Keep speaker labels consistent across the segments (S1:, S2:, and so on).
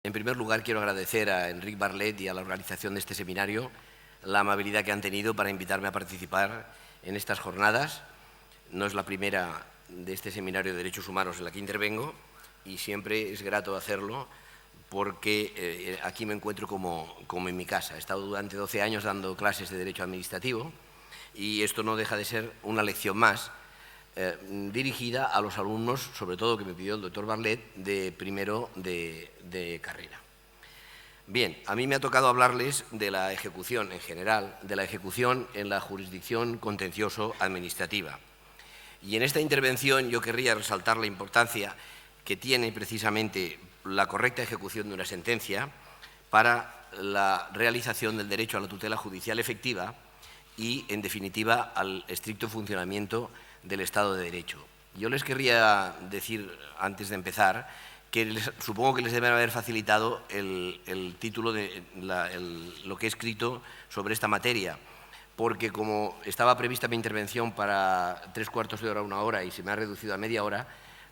S1: En primer lugar, quiero agradecer a Enric Barlet y a la organización de este seminario la amabilidad que han tenido para invitarme a participar en estas jornadas. No es la primera de este seminario de Derechos Humanos en la que intervengo y siempre es grato hacerlo porque aquí me encuentro como en mi casa. He estado durante 12 años dando clases de Derecho Administrativo y esto no deja de ser una lección más dirigida a los alumnos, sobre todo que me pidió el doctor Barlet, de primero de carrera. Bien, a mí me ha tocado hablarles de la ejecución en general, de la ejecución en la jurisdicción contencioso-administrativa. Y en esta intervención yo querría resaltar la importancia que tiene precisamente la correcta ejecución de una sentencia para la realización del derecho a la tutela judicial efectiva y, en definitiva, al estricto funcionamiento del Estado de Derecho. Yo les querría decir, antes de empezar, que supongo que les deben haber facilitado el título de lo que he escrito sobre esta materia, porque como estaba prevista mi intervención para 3/4 de hora, 1 hora, y se me ha reducido a media hora,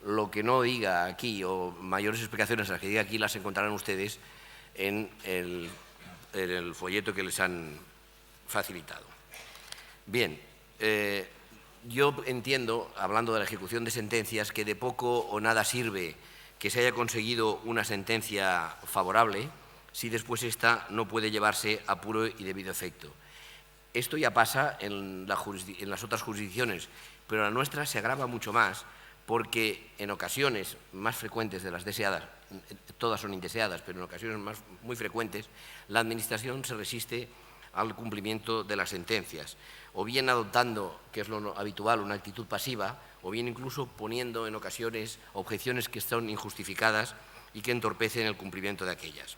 S1: lo que no diga aquí, o mayores explicaciones a las que diga aquí, las encontrarán ustedes en el folleto que les han facilitado. Bien, yo entiendo, hablando de la ejecución de sentencias, que de poco o nada sirve que se haya conseguido una sentencia favorable si después ésta no puede llevarse a puro y debido efecto. Esto ya pasa en las otras jurisdicciones, pero la nuestra se agrava mucho más porque en ocasiones más frecuentes de las deseadas, todas son indeseadas, pero en ocasiones muy frecuentes, la Administración se resiste al cumplimiento de las sentencias, o bien adoptando, que es lo habitual, una actitud pasiva, o bien incluso poniendo en ocasiones objeciones que son injustificadas y que entorpecen el cumplimiento de aquellas.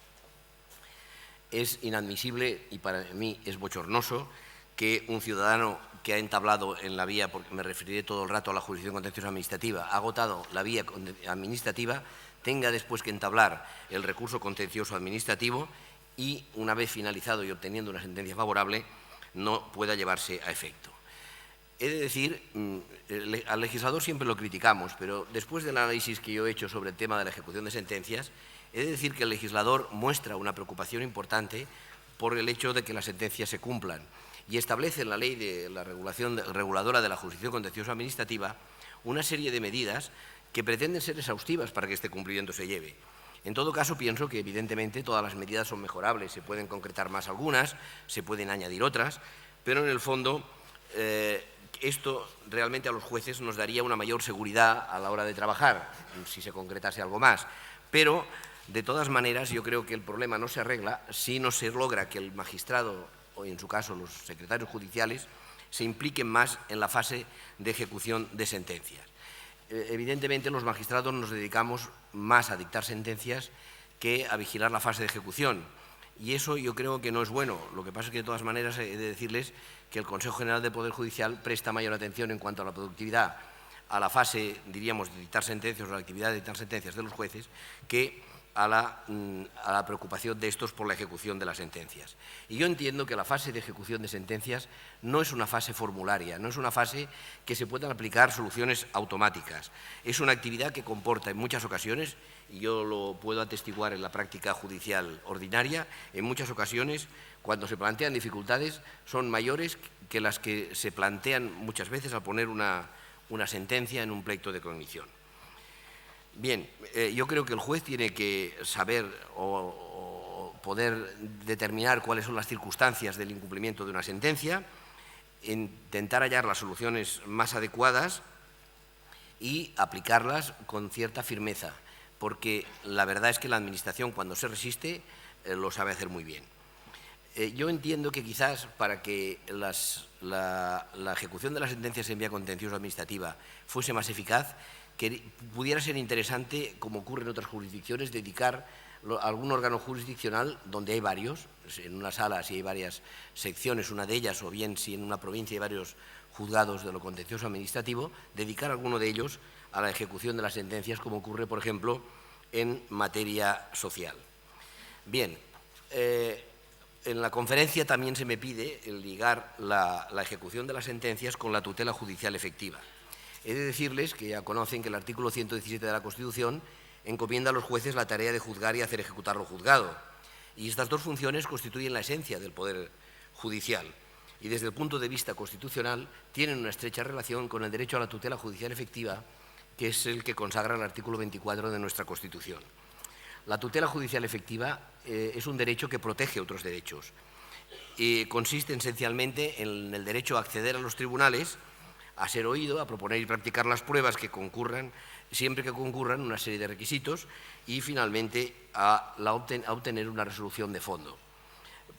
S1: Es inadmisible y para mí es bochornoso que un ciudadano que ha entablado en la vía, porque me referiré todo el rato a la jurisdicción contencioso administrativa, ha agotado la vía administrativa, tenga después que entablar el recurso contencioso administrativo y, una vez finalizado y obteniendo una sentencia favorable, no pueda llevarse a efecto. He de decir, al legislador siempre lo criticamos, pero después del análisis que yo he hecho sobre el tema de la ejecución de sentencias, he de decir que el legislador muestra una preocupación importante por el hecho de que las sentencias se cumplan y establece en la ley de la regulación reguladora de la jurisdicción contencioso administrativa una serie de medidas que pretenden ser exhaustivas para que este cumplimiento se lleve. En todo caso, pienso que evidentemente todas las medidas son mejorables, se pueden concretar más algunas, se pueden añadir otras, pero en el fondo esto realmente a los jueces nos daría una mayor seguridad a la hora de trabajar, si se concretase algo más. Pero, de todas maneras, yo creo que el problema no se arregla si no se logra que el magistrado, o en su caso los secretarios judiciales, se impliquen más en la fase de ejecución de sentencias. Evidentemente, los magistrados nos dedicamos más a dictar sentencias que a vigilar la fase de ejecución. Y eso yo creo que no es bueno. Lo que pasa es que, de todas maneras, he de decirles que el Consejo General del Poder Judicial presta mayor atención en cuanto a la productividad a la fase, diríamos, de dictar sentencias o a la actividad de dictar sentencias de los jueces que a la preocupación de estos por la ejecución de las sentencias. Y yo entiendo que la fase de ejecución de sentencias no es una fase formularia, no es una fase que se puedan aplicar soluciones automáticas. Es una actividad que comporta en muchas ocasiones, y yo lo puedo atestiguar en la práctica judicial ordinaria, en muchas ocasiones, cuando se plantean dificultades, son mayores que las que se plantean muchas veces al poner una sentencia en un pleito de cognición. Bien, yo creo que el juez tiene que saber o poder determinar cuáles son las circunstancias del incumplimiento de una sentencia, intentar hallar las soluciones más adecuadas y aplicarlas con cierta firmeza, porque la verdad es que la Administración, cuando se resiste, lo sabe hacer muy bien. Yo entiendo que quizás para que la ejecución de las sentencias en vía contencioso administrativa fuese más eficaz, que pudiera ser interesante, como ocurre en otras jurisdicciones, dedicar a algún órgano jurisdiccional, donde hay varios, en una sala si hay varias secciones, una de ellas, o bien si en una provincia hay varios juzgados de lo contencioso administrativo, dedicar alguno de ellos a la ejecución de las sentencias, como ocurre, por ejemplo, en materia social. Bien, en la conferencia también se me pide el ligar la ejecución de las sentencias con la tutela judicial efectiva. He de decirles que ya conocen que el artículo 117 de la Constitución encomienda a los jueces la tarea de juzgar y hacer ejecutar lo juzgado. Y estas dos funciones constituyen la esencia del poder judicial y desde el punto de vista constitucional tienen una estrecha relación con el derecho a la tutela judicial efectiva, que es el que consagra el artículo 24 de nuestra Constitución. La tutela judicial efectiva es un derecho que protege otros derechos y consiste esencialmente en el derecho a acceder a los tribunales, a ser oído, a proponer y practicar las pruebas que concurran, siempre que concurran una serie de requisitos y finalmente a obtener una resolución de fondo.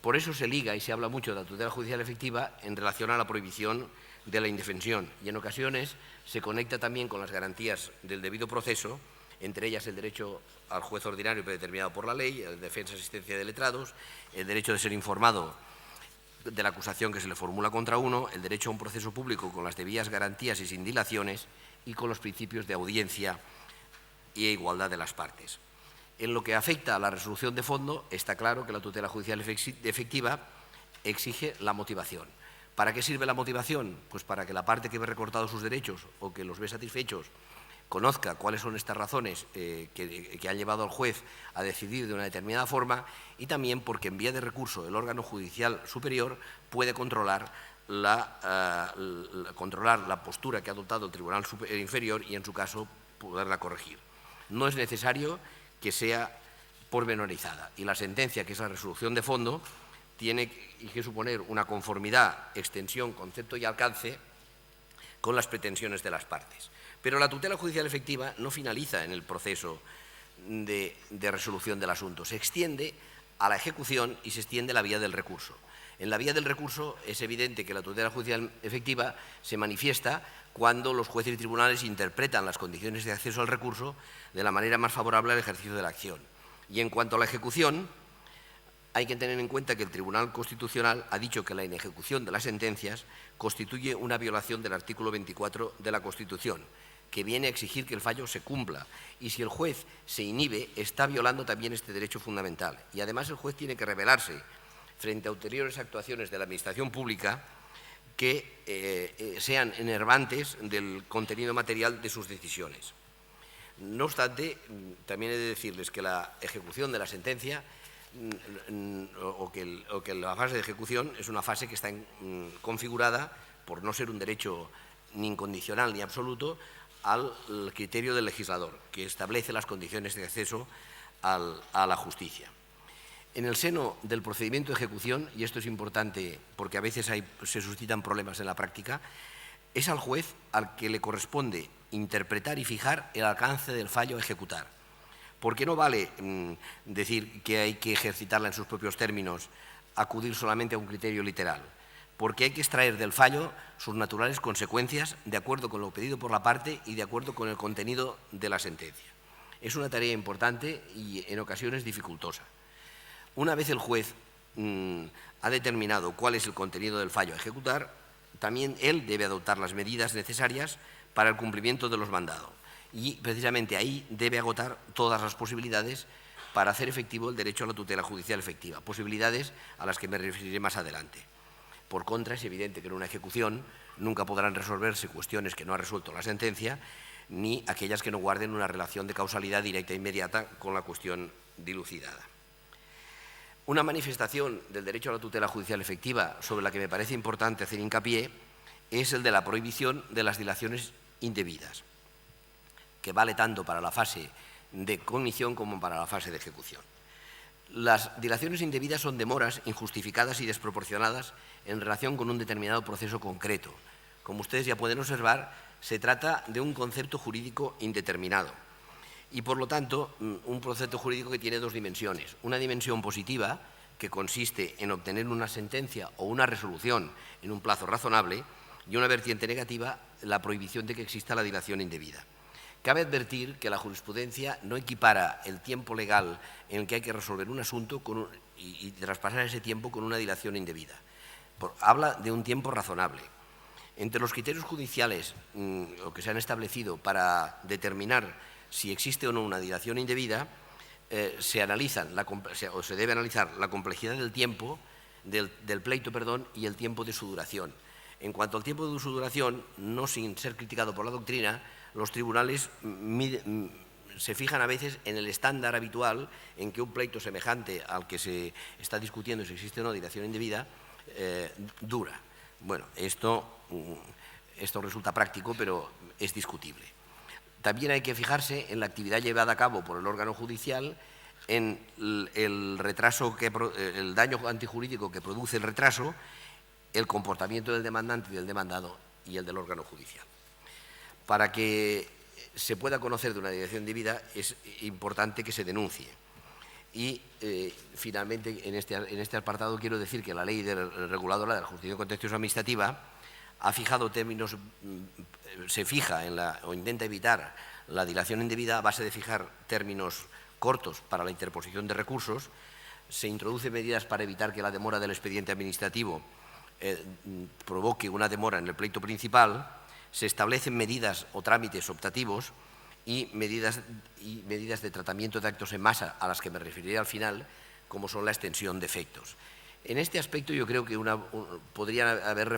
S1: Por eso se liga y se habla mucho de la tutela judicial efectiva en relación a la prohibición de la indefensión y en ocasiones se conecta también con las garantías del debido proceso, entre ellas el derecho al juez ordinario predeterminado por la ley, la defensa y asistencia de letrados, el derecho de ser informado de la acusación que se le formula contra uno, el derecho a un proceso público con las debidas garantías y sin dilaciones y con los principios de audiencia y igualdad de las partes. En lo que afecta a la resolución de fondo, está claro que la tutela judicial efectiva exige la motivación. ¿Para qué sirve la motivación? Pues para que la parte que ve recortados sus derechos o que los ve satisfechos conozca cuáles son estas razones que han llevado al juez a decidir de una determinada forma y también porque en vía de recurso el órgano judicial superior puede controlar la postura que ha adoptado el Tribunal Inferior y en su caso poderla corregir. No es necesario que sea pormenorizada y la sentencia, que es la resolución de fondo, tiene que suponer una conformidad, extensión, concepto y alcance con las pretensiones de las partes. Pero la tutela judicial efectiva no finaliza en el proceso de resolución del asunto, se extiende a la ejecución y se extiende a la vía del recurso. En la vía del recurso es evidente que la tutela judicial efectiva se manifiesta cuando los jueces y tribunales interpretan las condiciones de acceso al recurso de la manera más favorable al ejercicio de la acción. Y en cuanto a la ejecución, hay que tener en cuenta que el Tribunal Constitucional ha dicho que la inejecución de las sentencias constituye una violación del artículo 24 de la Constitución, que viene a exigir que el fallo se cumpla. Y si el juez se inhibe, está violando también este derecho fundamental. Y además el juez tiene que rebelarse frente a ulteriores actuaciones de la Administración Pública que sean enervantes del contenido material de sus decisiones. No obstante, también he de decirles que la ejecución de la sentencia o que la fase de ejecución es una fase que está configurada, por no ser un derecho ni incondicional ni absoluto, al criterio del legislador, que establece las condiciones de acceso a la justicia. En el seno del procedimiento de ejecución, y esto es importante porque a veces se suscitan problemas en la práctica, es al juez al que le corresponde interpretar y fijar el alcance del fallo a ejecutar. Porque no vale decir que hay que ejercitarla en sus propios términos, acudir solamente a un criterio literal, porque hay que extraer del fallo sus naturales consecuencias de acuerdo con lo pedido por la parte y de acuerdo con el contenido de la sentencia. Es una tarea importante y en ocasiones dificultosa. Una vez el juez ha determinado cuál es el contenido del fallo a ejecutar, también él debe adoptar las medidas necesarias para el cumplimiento de los mandados. Y precisamente ahí debe agotar todas las posibilidades para hacer efectivo el derecho a la tutela judicial efectiva, posibilidades a las que me referiré más adelante. Por contra, es evidente que en una ejecución nunca podrán resolverse cuestiones que no ha resuelto la sentencia, ni aquellas que no guarden una relación de causalidad directa e inmediata con la cuestión dilucidada. Una manifestación del derecho a la tutela judicial efectiva sobre la que me parece importante hacer hincapié es el de la prohibición de las dilaciones indebidas, que vale tanto para la fase de cognición como para la fase de ejecución. Las dilaciones indebidas son demoras injustificadas y desproporcionadas en relación con un determinado proceso concreto. Como ustedes ya pueden observar, se trata de un concepto jurídico indeterminado y, por lo tanto, un concepto jurídico que tiene dos dimensiones. Una dimensión positiva, que consiste en obtener una sentencia o una resolución en un plazo razonable, y una vertiente negativa, la prohibición de que exista la dilación indebida. Cabe advertir que la jurisprudencia no equipara el tiempo legal en el que hay que resolver un asunto y traspasar ese tiempo con una dilación indebida. Habla de un tiempo razonable. Entre los criterios judiciales que se han establecido para determinar si existe o no una dilación indebida, se debe analizar la complejidad del tiempo, del pleito, y el tiempo de su duración. En cuanto al tiempo de su duración, no sin ser criticado por la doctrina, los tribunales se fijan a veces en el estándar habitual en que un pleito semejante al que se está discutiendo si existe o no dilación indebida dura. Bueno, esto resulta práctico, pero es discutible. También hay que fijarse en la actividad llevada a cabo por el órgano judicial, en el daño antijurídico que produce el retraso, el comportamiento del demandante y del demandado y el del órgano judicial. Para que se pueda conocer de una dilación indebida es importante que se denuncie. Y finalmente, en este apartado quiero decir que la ley reguladora de la justicia contencioso administrativa ha fijado términos, se fija o intenta evitar la dilación indebida a base de fijar términos cortos para la interposición de recursos, se introducen medidas para evitar que la demora del expediente administrativo provoque una demora en el pleito principal, se establecen medidas o trámites optativos y medidas de tratamiento de actos en masa, a las que me referiré al final, como son la extensión de efectos. En este aspecto yo creo que podrían haber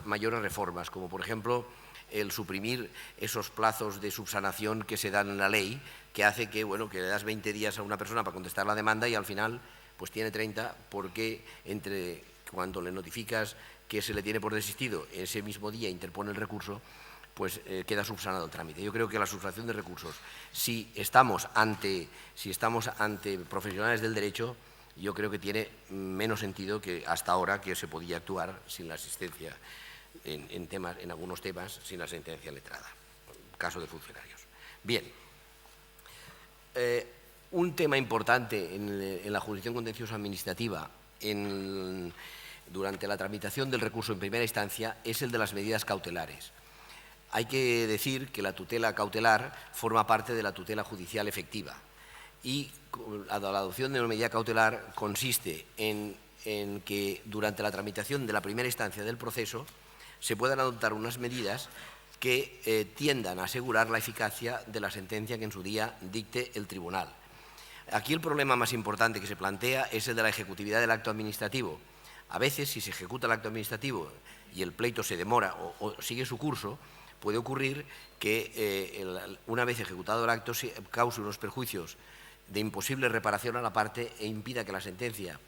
S1: mayores reformas, como por ejemplo el suprimir esos plazos de subsanación que se dan en la ley, que hace que, bueno, que le das 20 días a una persona para contestar la demanda y al final pues tiene 30, porque entre cuando le notificas que se le tiene por desistido, ese mismo día interpone el recurso, pues queda subsanado el trámite. Yo creo que la subsanación de recursos, si estamos ante profesionales del derecho, yo creo que tiene menos sentido que hasta ahora, que se podía actuar sin la asistencia en algunos temas, sin la sentencia letrada, caso de funcionarios. Bien, un tema importante en la jurisdicción contencioso administrativa durante la tramitación del recurso en primera instancia es el de las medidas cautelares. Hay que decir que la tutela cautelar forma parte de la tutela judicial efectiva y la adopción de una medida cautelar consiste en que durante la tramitación de la primera instancia del proceso se puedan adoptar unas medidas que tiendan a asegurar la eficacia de la sentencia que en su día dicte el tribunal. Aquí el problema más importante que se plantea es el de la ejecutividad del acto administrativo. A veces, si se ejecuta el acto administrativo y el pleito se demora o sigue su curso, puede ocurrir que una vez ejecutado el acto se cause unos perjuicios de imposible reparación a la parte e impida que la sentencia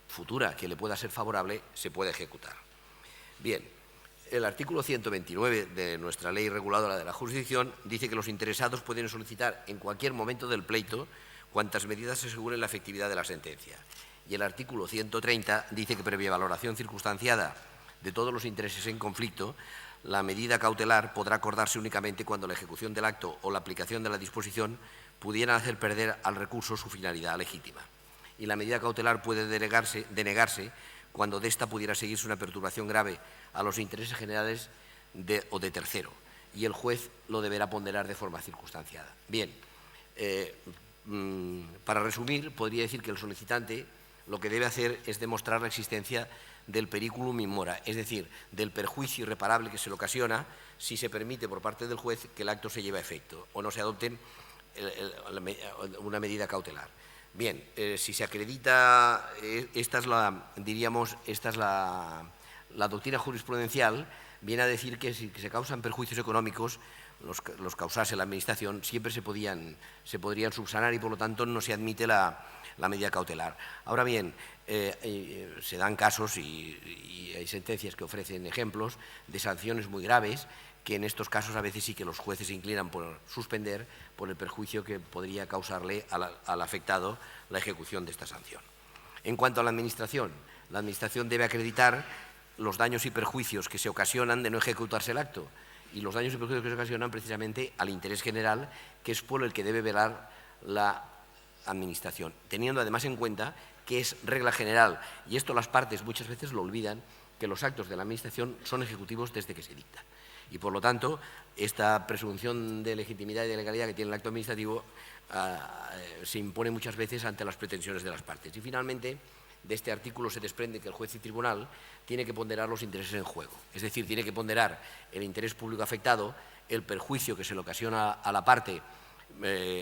S1: futura que le pueda ser favorable se pueda ejecutar. Bien, el artículo 129 de nuestra ley reguladora de la jurisdicción dice que los interesados pueden solicitar en cualquier momento del pleito cuantas medidas aseguren la efectividad de la sentencia. Y el artículo 130 dice que previa valoración circunstanciada de todos los intereses en conflicto, la medida cautelar podrá acordarse únicamente cuando la ejecución del acto o la aplicación de la disposición pudieran hacer perder al recurso su finalidad legítima. Y la medida cautelar puede denegarse cuando de ésta pudiera seguirse una perturbación grave a los intereses generales o de tercero, y el juez lo deberá ponderar de forma circunstanciada. Bien, para resumir, podría decir que el solicitante lo que debe hacer es demostrar la existencia del periculum in mora, es decir, del perjuicio irreparable que se le ocasiona si se permite por parte del juez que el acto se lleve a efecto o no se adopte una medida cautelar. Bien, si se acredita, esta es la doctrina jurisprudencial, viene a decir que si se causan perjuicios económicos, los causase la Administración, siempre se podrían subsanar y por lo tanto no se admite la medida cautelar. Ahora bien, se dan casos y hay sentencias que ofrecen ejemplos de sanciones muy graves que en estos casos a veces sí que los jueces se inclinan por suspender por el perjuicio que podría causarle al afectado la ejecución de esta sanción. En cuanto a la Administración debe acreditar los daños y perjuicios que se ocasionan de no ejecutarse el acto, y los daños y perjuicios que se ocasionan precisamente al interés general, que es por el que debe velar la Administración, teniendo además en cuenta que es regla general, y esto las partes muchas veces lo olvidan, que los actos de la Administración son ejecutivos desde que se dictan. Y por lo tanto, esta presunción de legitimidad y de legalidad que tiene el acto administrativo se impone muchas veces ante las pretensiones de las partes. Y finalmente, de este artículo se desprende que el juez y tribunal tiene que ponderar los intereses en juego, es decir, tiene que ponderar el interés público afectado, el perjuicio que se le ocasiona a la parte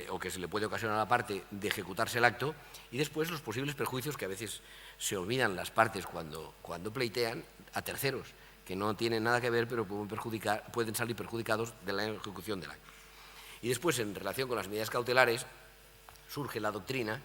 S1: o que se le puede ocasionar a la parte de ejecutarse el acto, y después los posibles perjuicios que a veces se olvidan las partes cuando pleitean a terceros, que no tienen nada que ver pero pueden salir perjudicados de la ejecución del acto. Y después, en relación con las medidas cautelares, surge la doctrina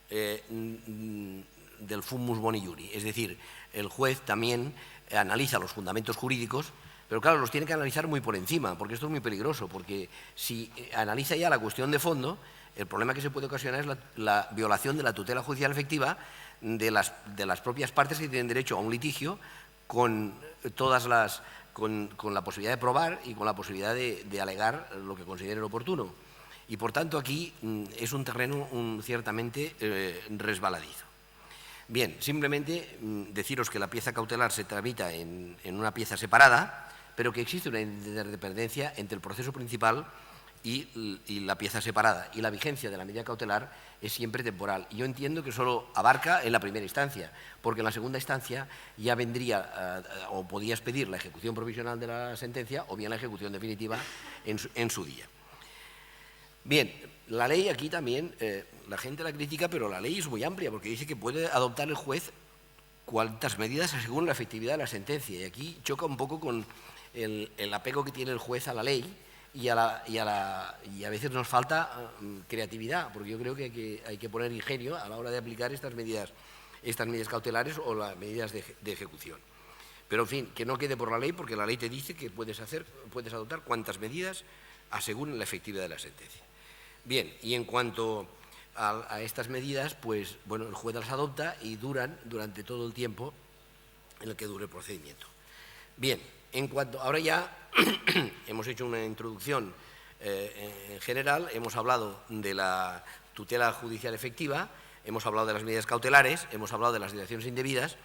S1: del fumus boni iuri, es decir, el juez también analiza los fundamentos jurídicos, pero claro, los tiene que analizar muy por encima, porque esto es muy peligroso, porque si analiza ya la cuestión de fondo, el problema que se puede ocasionar es la violación de la tutela judicial efectiva de las propias partes que tienen derecho a un litigio con la posibilidad de probar y con la posibilidad de alegar lo que consideren oportuno. Y por tanto aquí es un terreno ciertamente resbaladizo. Bien, simplemente deciros que la pieza cautelar se tramita en una pieza separada, pero que existe una interdependencia entre el proceso principal y la pieza separada. Y la vigencia de la medida cautelar es siempre temporal. Y yo entiendo que solo abarca en la primera instancia, porque en la segunda instancia ya vendría o podías pedir la ejecución provisional de la sentencia o bien la ejecución definitiva en su día. Bien, la ley aquí también, la gente la critica, pero la ley es muy amplia porque dice que puede adoptar el juez cuantas medidas según la efectividad de la sentencia. Y aquí choca un poco con el apego que tiene el juez a la ley y a veces nos falta creatividad, porque yo creo que hay que poner ingenio a la hora de aplicar estas medidas cautelares o las medidas de ejecución. Pero, en fin, que no quede por la ley, porque la ley te dice que puedes adoptar cuantas medidas según la efectividad de la sentencia. Bien, y en cuanto a estas medidas, pues, bueno, el juez las adopta y duran durante todo el tiempo en el que dure el procedimiento. Bien, ahora ya hemos hecho una introducción en general, hemos hablado de la tutela judicial efectiva, hemos hablado de las medidas cautelares, hemos hablado de las dilaciones indebidas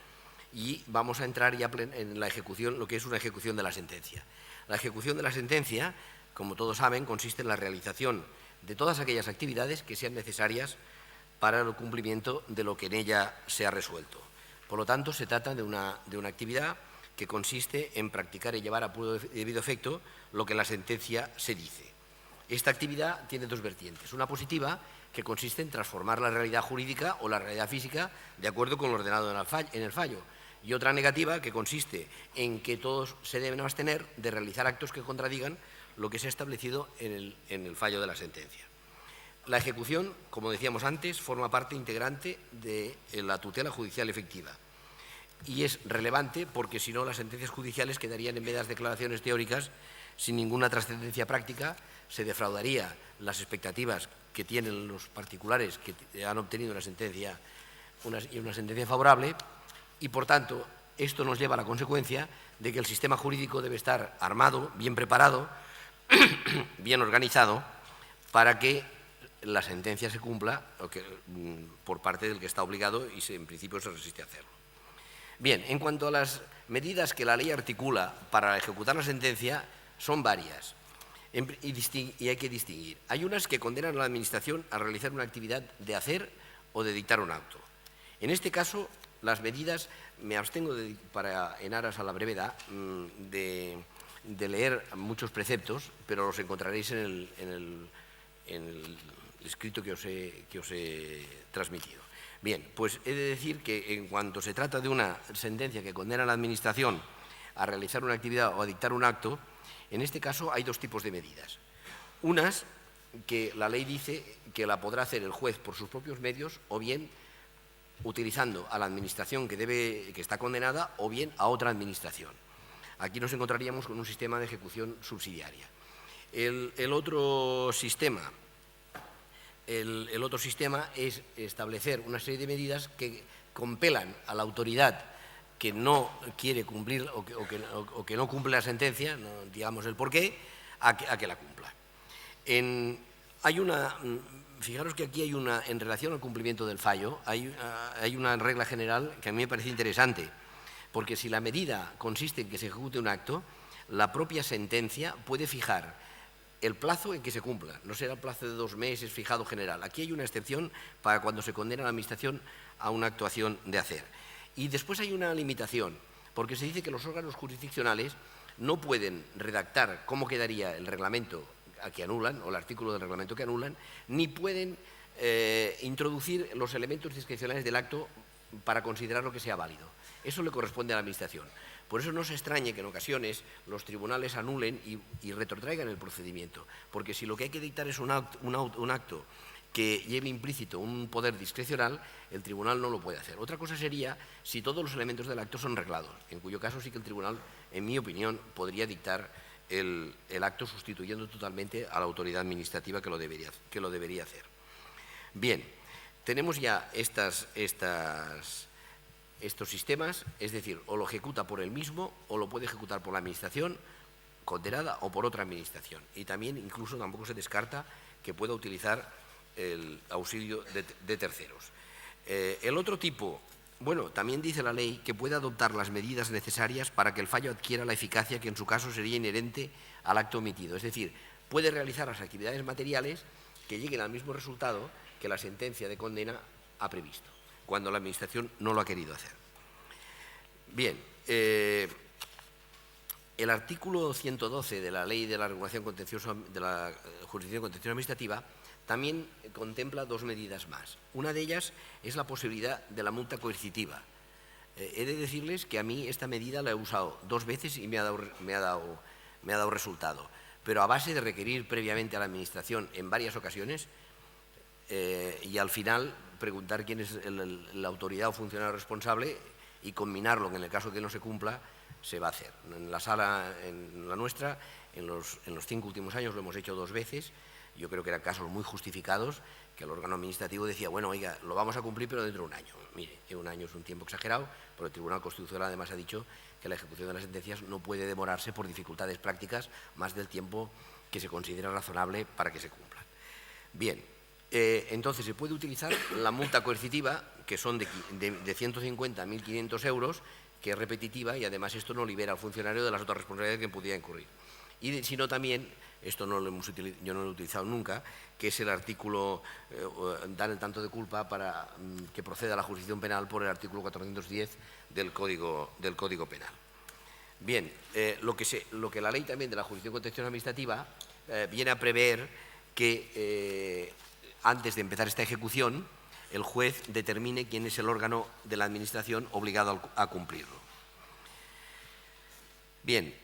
S1: y vamos a entrar ya en la ejecución, lo que es una ejecución de la sentencia. La ejecución de la sentencia, como todos saben, consiste en la realización de todas aquellas actividades que sean necesarias para el cumplimiento de lo que en ella se ha resuelto. Por lo tanto, se trata de una actividad que consiste en practicar y llevar a puro debido efecto lo que en la sentencia se dice. Esta actividad tiene dos vertientes. Una positiva, que consiste en transformar la realidad jurídica o la realidad física de acuerdo con lo ordenado en el fallo. Y otra negativa, que consiste en que todos se deben abstener de realizar actos que contradigan lo que se ha establecido en el fallo de la sentencia. La ejecución, como decíamos antes, forma parte integrante de la tutela judicial efectiva. Y es relevante porque, si no, las sentencias judiciales quedarían en meras declaraciones teóricas sin ninguna trascendencia práctica, se defraudaría las expectativas que tienen los particulares que han obtenido una sentencia favorable y, por tanto, esto nos lleva a la consecuencia de que el sistema jurídico debe estar armado, bien preparado, bien organizado, para que la sentencia se cumpla por parte del que está obligado y en principio se resiste a hacerlo. Bien, en cuanto a las medidas que la ley articula para ejecutar la sentencia, son varias y hay que distinguir. Hay unas que condenan a la Administración a realizar una actividad de hacer o de dictar un acto. En este caso, las medidas, me abstengo en aras a la brevedad de leer muchos preceptos, pero los encontraréis en el escrito que os he transmitido. Bien, pues he de decir que en cuanto se trata de una sentencia que condena a la Administración a realizar una actividad o a dictar un acto, en este caso hay dos tipos de medidas. Unas que la ley dice que la podrá hacer el juez por sus propios medios o bien utilizando a la Administración que está condenada o bien a otra Administración. Aquí nos encontraríamos con un sistema de ejecución subsidiaria. El otro sistema es establecer una serie de medidas que compelan a la autoridad que no quiere cumplir o que no cumple la sentencia, no digamos el porqué, a que la cumpla. Fijaros que aquí en relación al cumplimiento del fallo, hay una regla general que a mí me parece interesante, porque si la medida consiste en que se ejecute un acto, la propia sentencia puede fijar el plazo en que se cumpla, no será el plazo de 2 meses fijado general. Aquí hay una excepción para cuando se condena a la Administración a una actuación de hacer. Y después hay una limitación, porque se dice que los órganos jurisdiccionales no pueden redactar cómo quedaría el reglamento a que anulan, o el artículo del reglamento que anulan, ni pueden introducir los elementos discrecionales del acto para considerar lo que sea válido. Eso le corresponde a la Administración. Por eso no se extrañe que en ocasiones los tribunales anulen y retrotraigan el procedimiento, porque si lo que hay que dictar es un acto que lleve implícito un poder discrecional, el tribunal no lo puede hacer. Otra cosa sería si todos los elementos del acto son reglados, en cuyo caso sí que el tribunal, en mi opinión, podría dictar el acto sustituyendo totalmente a la autoridad administrativa que lo debería hacer. Bien, tenemos ya estos sistemas, es decir, o lo ejecuta por él mismo o lo puede ejecutar por la Administración condenada o por otra Administración. Y también incluso tampoco se descarta que pueda utilizar el auxilio de terceros. El otro tipo, bueno, también dice la ley que puede adoptar las medidas necesarias para que el fallo adquiera la eficacia que en su caso sería inherente al acto omitido. Es decir, puede realizar las actividades materiales que lleguen al mismo resultado que la sentencia de condena ha previsto, cuando la Administración no lo ha querido hacer. Bien, el artículo 112 de la Ley de la Regulación Contenciosa de la Jurisdicción Contenciosa Administrativa también contempla dos medidas más. Una de ellas es la posibilidad de la multa coercitiva. He de decirles que a mí esta medida la he usado 2 veces y me ha dado resultado, pero a base de requerir previamente a la Administración en varias ocasiones y al final preguntar quién es la autoridad o funcionario responsable y combinarlo, que en el caso que no se cumpla, se va a hacer. En la sala, en la nuestra, en los 5 últimos años lo hemos hecho 2 veces. Yo creo que eran casos muy justificados, que el órgano administrativo decía, bueno, oiga, lo vamos a cumplir, pero dentro de 1 año. Mire, 1 año es un tiempo exagerado, pero el Tribunal Constitucional además ha dicho que la ejecución de las sentencias no puede demorarse por dificultades prácticas más del tiempo que se considera razonable para que se cumplan. Bien, entonces se puede utilizar la multa coercitiva, que son de 150 a 1.500 euros, que es repetitiva y además esto no libera al funcionario de las otras responsabilidades que pudiera incurrir. Y sino también, esto yo no lo he utilizado nunca, que es el artículo, dar el tanto de culpa para que proceda a la jurisdicción penal por el artículo 410 del Código Penal. Bien, lo que la ley también de la jurisdicción contenciosa administrativa viene a prever que antes de empezar esta ejecución, el juez determine quién es el órgano de la Administración obligado a cumplirlo. Bien,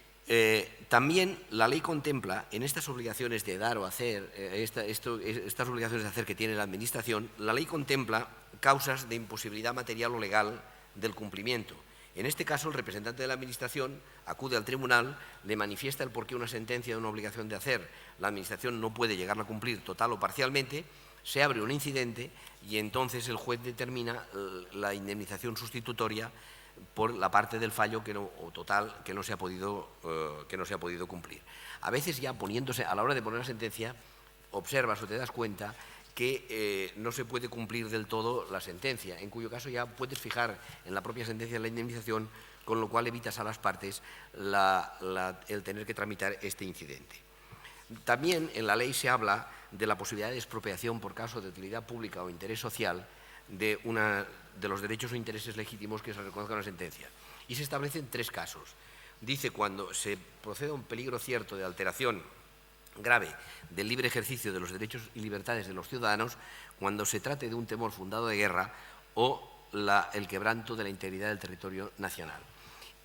S1: también la ley contempla en estas obligaciones de dar o hacer, estas obligaciones de hacer que tiene la Administración, la ley contempla causas de imposibilidad material o legal del cumplimiento. En este caso, el representante de la Administración acude al tribunal, le manifiesta el porqué una sentencia de una obligación de hacer, la Administración no puede llegarla a cumplir total o parcialmente, se abre un incidente y entonces el juez determina la indemnización sustitutoria por la parte del fallo total que no se ha podido cumplir. A veces ya poniéndose, a la hora de poner la sentencia, observas o te das cuenta que no se puede cumplir del todo la sentencia, en cuyo caso ya puedes fijar en la propia sentencia la indemnización, con lo cual evitas a las partes el tener que tramitar este incidente. También en la ley se habla de la posibilidad de expropiación por caso de utilidad pública o interés social de los derechos o intereses legítimos que se reconozcan en la sentencia. Y se establecen 3 casos. Dice cuando se procede a un peligro cierto de alteración grave del libre ejercicio de los derechos y libertades de los ciudadanos, cuando se trate de un temor fundado de guerra o el quebranto de la integridad del territorio nacional.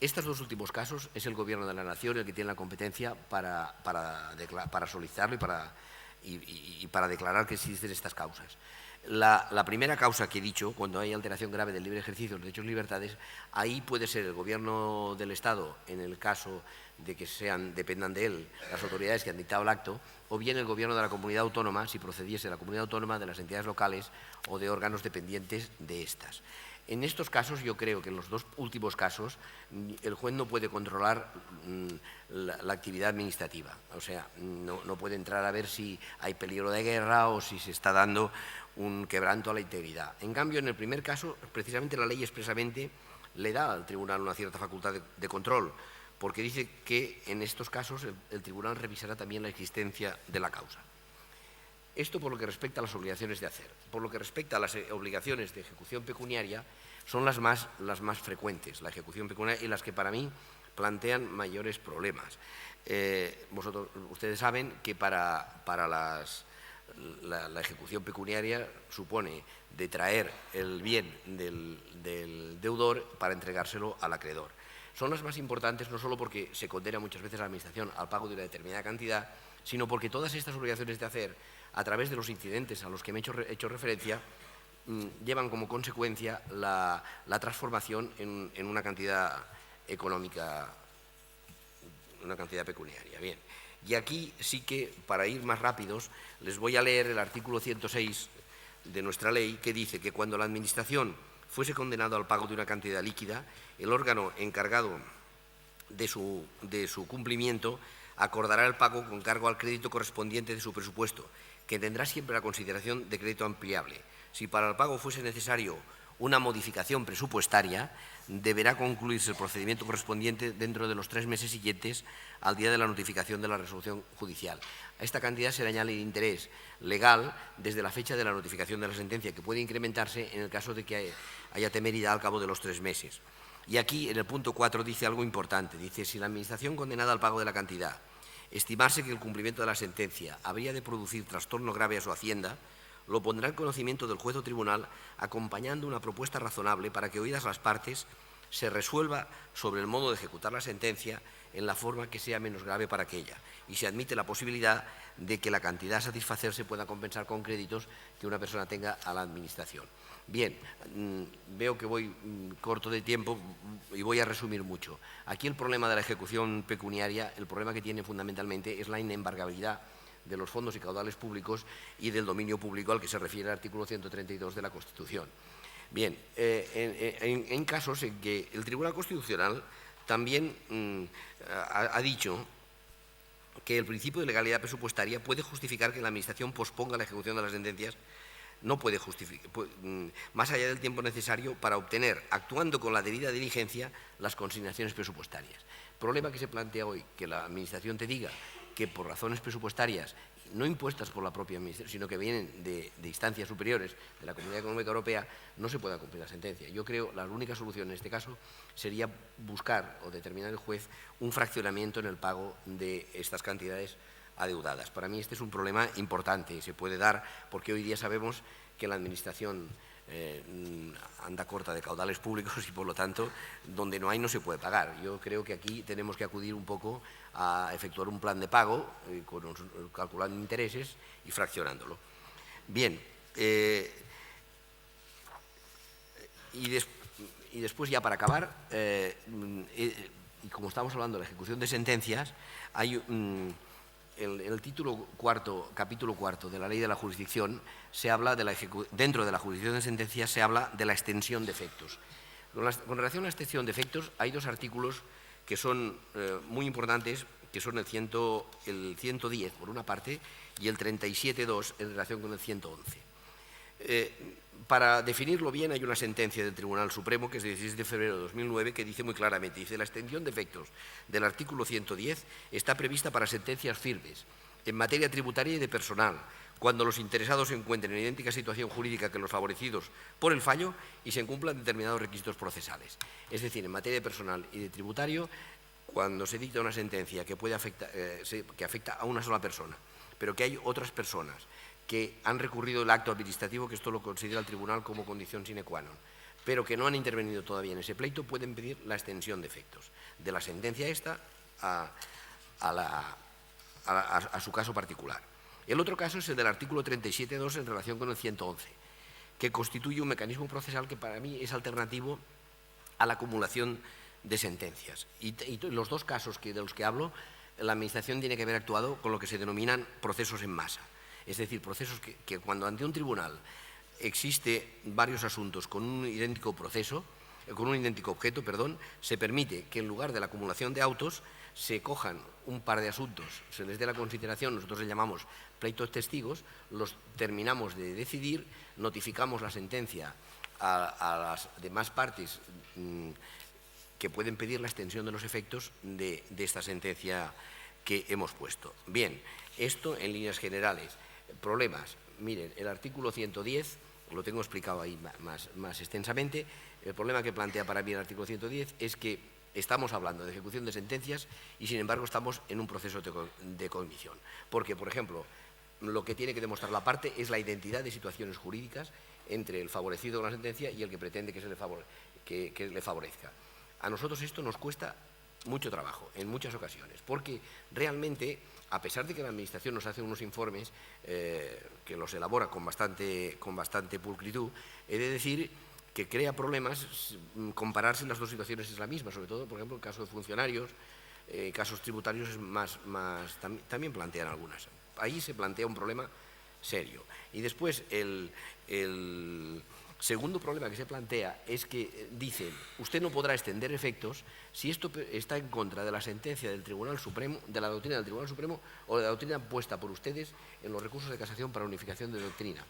S1: Estos 2 últimos casos es el Gobierno de la Nación el que tiene la competencia para solicitarlo y para declarar que existen estas causas. La primera causa que he dicho, cuando hay alteración grave del libre ejercicio de los derechos y libertades, ahí puede ser el Gobierno del Estado, en el caso de que dependan de él las autoridades que han dictado el acto, o bien el Gobierno de la comunidad autónoma, si procediese de la comunidad autónoma, de las entidades locales o de órganos dependientes de estas. En estos casos, yo creo que en los 2 últimos casos, el juez no puede controlar la actividad administrativa. O sea, no puede entrar a ver si hay peligro de guerra o si se está dando un quebranto a la integridad. En cambio, en el primer caso, precisamente la ley expresamente le da al tribunal una cierta facultad de control, porque dice que en estos casos el tribunal revisará también la existencia de la causa. Esto por lo que respecta a las obligaciones de hacer. Por lo que respecta a las obligaciones de ejecución pecuniaria, son las más frecuentes, la ejecución pecuniaria, y las que para mí plantean mayores problemas. Ustedes saben que para la ejecución pecuniaria supone detraer el bien del deudor para entregárselo al acreedor. Son las más importantes no solo porque se condena muchas veces a la Administración al pago de una determinada cantidad, sino porque todas estas obligaciones de hacer, a través de los incidentes a los que me he hecho referencia, llevan como consecuencia la transformación en una cantidad económica, una cantidad pecuniaria. Bien. Y aquí sí que, para ir más rápidos, les voy a leer el artículo 106 de nuestra ley, que dice que cuando la Administración fuese condenado al pago de una cantidad líquida, el órgano encargado de su cumplimiento acordará el pago con cargo al crédito correspondiente de su presupuesto, que tendrá siempre la consideración de crédito ampliable. Si para el pago fuese necesario una modificación presupuestaria, deberá concluirse el procedimiento correspondiente dentro de los 3 meses siguientes al día de la notificación de la resolución judicial. A esta cantidad se le añade el interés legal desde la fecha de la notificación de la sentencia, que puede incrementarse en el caso de que haya temeridad al cabo de los 3 meses. Y aquí, en el punto 4, dice algo importante. Dice, si la Administración condenada al pago de la cantidad estimase que el cumplimiento de la sentencia habría de producir trastorno grave a su hacienda, lo pondrá en conocimiento del juez o tribunal acompañando una propuesta razonable para que, oídas las partes, se resuelva sobre el modo de ejecutar la sentencia en la forma que sea menos grave para aquella, y se admite la posibilidad de que la cantidad a satisfacer se pueda compensar con créditos que una persona tenga a la Administración. Bien, veo que voy corto de tiempo y voy a resumir mucho. Aquí el problema de la ejecución pecuniaria, el problema que tiene fundamentalmente es la inembargabilidad de los fondos y caudales públicos y del dominio público al que se refiere el artículo 132 de la Constitución. Bien, en casos en que el Tribunal Constitucional también ha dicho que el principio de legalidad presupuestaria puede justificar que la Administración posponga la ejecución de las sentencias, no puede justificar, más allá del tiempo necesario para obtener, actuando con la debida diligencia, las consignaciones presupuestarias. El problema que se plantea hoy, que la Administración te diga que por razones presupuestarias, no impuestas por la propia Administración, sino que vienen de instancias superiores de la Comunidad Económica Europea, no se pueda cumplir la sentencia. Yo creo que la única solución en este caso sería buscar o determinar el juez un fraccionamiento en el pago de estas cantidades adeudadas. Para mí este es un problema importante y se puede dar porque hoy día sabemos que la Administración anda corta de caudales públicos y, por lo tanto, donde no hay no se puede pagar. Yo creo que aquí tenemos que acudir un poco a efectuar un plan de pago, calculando intereses y fraccionándolo. Bien, y después, ya para acabar, y como estamos hablando de la ejecución de sentencias, hay el título cuarto, capítulo cuarto de la Ley de la Jurisdicción, se habla de dentro de la jurisdicción de sentencias se habla de la extensión de efectos. Con relación a la extensión de efectos, hay dos artículos que son muy importantes, que son el 110, por una parte, y el 37.2 en relación con el 111. Para definirlo bien, hay una sentencia del Tribunal Supremo, que es de 16 de febrero de 2009, que dice muy claramente, dice, la extensión de efectos del artículo 110 está prevista para sentencias firmes en materia tributaria y de personal, cuando los interesados se encuentren en idéntica situación jurídica que los favorecidos por el fallo y se cumplan determinados requisitos procesales. Es decir, en materia de personal y de tributario, cuando se dicta una sentencia que afecta a una sola persona, pero que hay otras personas que han recurrido el acto administrativo, que esto lo considera el tribunal como condición sine qua non, pero que no han intervenido todavía en ese pleito, pueden pedir la extensión de efectos de la sentencia esta a su caso particular. El otro caso es el del artículo 37.2 en relación con el 111, que constituye un mecanismo procesal que para mí es alternativo a la acumulación de sentencias. Y los dos casos de los que hablo, la Administración tiene que haber actuado con lo que se denominan procesos en masa. Es decir, procesos que cuando ante un tribunal existe varios asuntos con un idéntico proceso, con un idéntico objeto, se permite que en lugar de la acumulación de autos se cojan un par de asuntos, se les dé la consideración, nosotros le llamamos pleitos testigos, los terminamos de decidir, notificamos la sentencia a las demás partes que pueden pedir la extensión de los efectos de esta sentencia que hemos puesto. Bien, esto en líneas generales. Problemas. Miren, el artículo 110, lo tengo explicado ahí más extensamente, el problema que plantea para mí el artículo 110 es que estamos hablando de ejecución de sentencias y, sin embargo, estamos en un proceso de cognición. Porque, por ejemplo, lo que tiene que demostrar la parte es la identidad de situaciones jurídicas entre el favorecido con la sentencia y el que pretende que le favorezca. A nosotros esto nos cuesta mucho trabajo, en muchas ocasiones, porque realmente, a pesar de que la Administración nos hace unos informes que los elabora con bastante pulcritud, he de decir que crea problemas compararse en las dos situaciones es la misma, sobre todo, por ejemplo, en caso de funcionarios, casos tributarios también plantean algunas. Ahí se plantea un problema serio. Y después el segundo problema que se plantea es que dicen, usted no podrá extender efectos si esto está en contra de la sentencia del Tribunal Supremo, de la doctrina del Tribunal Supremo o de la doctrina puesta por ustedes en los recursos de casación para unificación de doctrina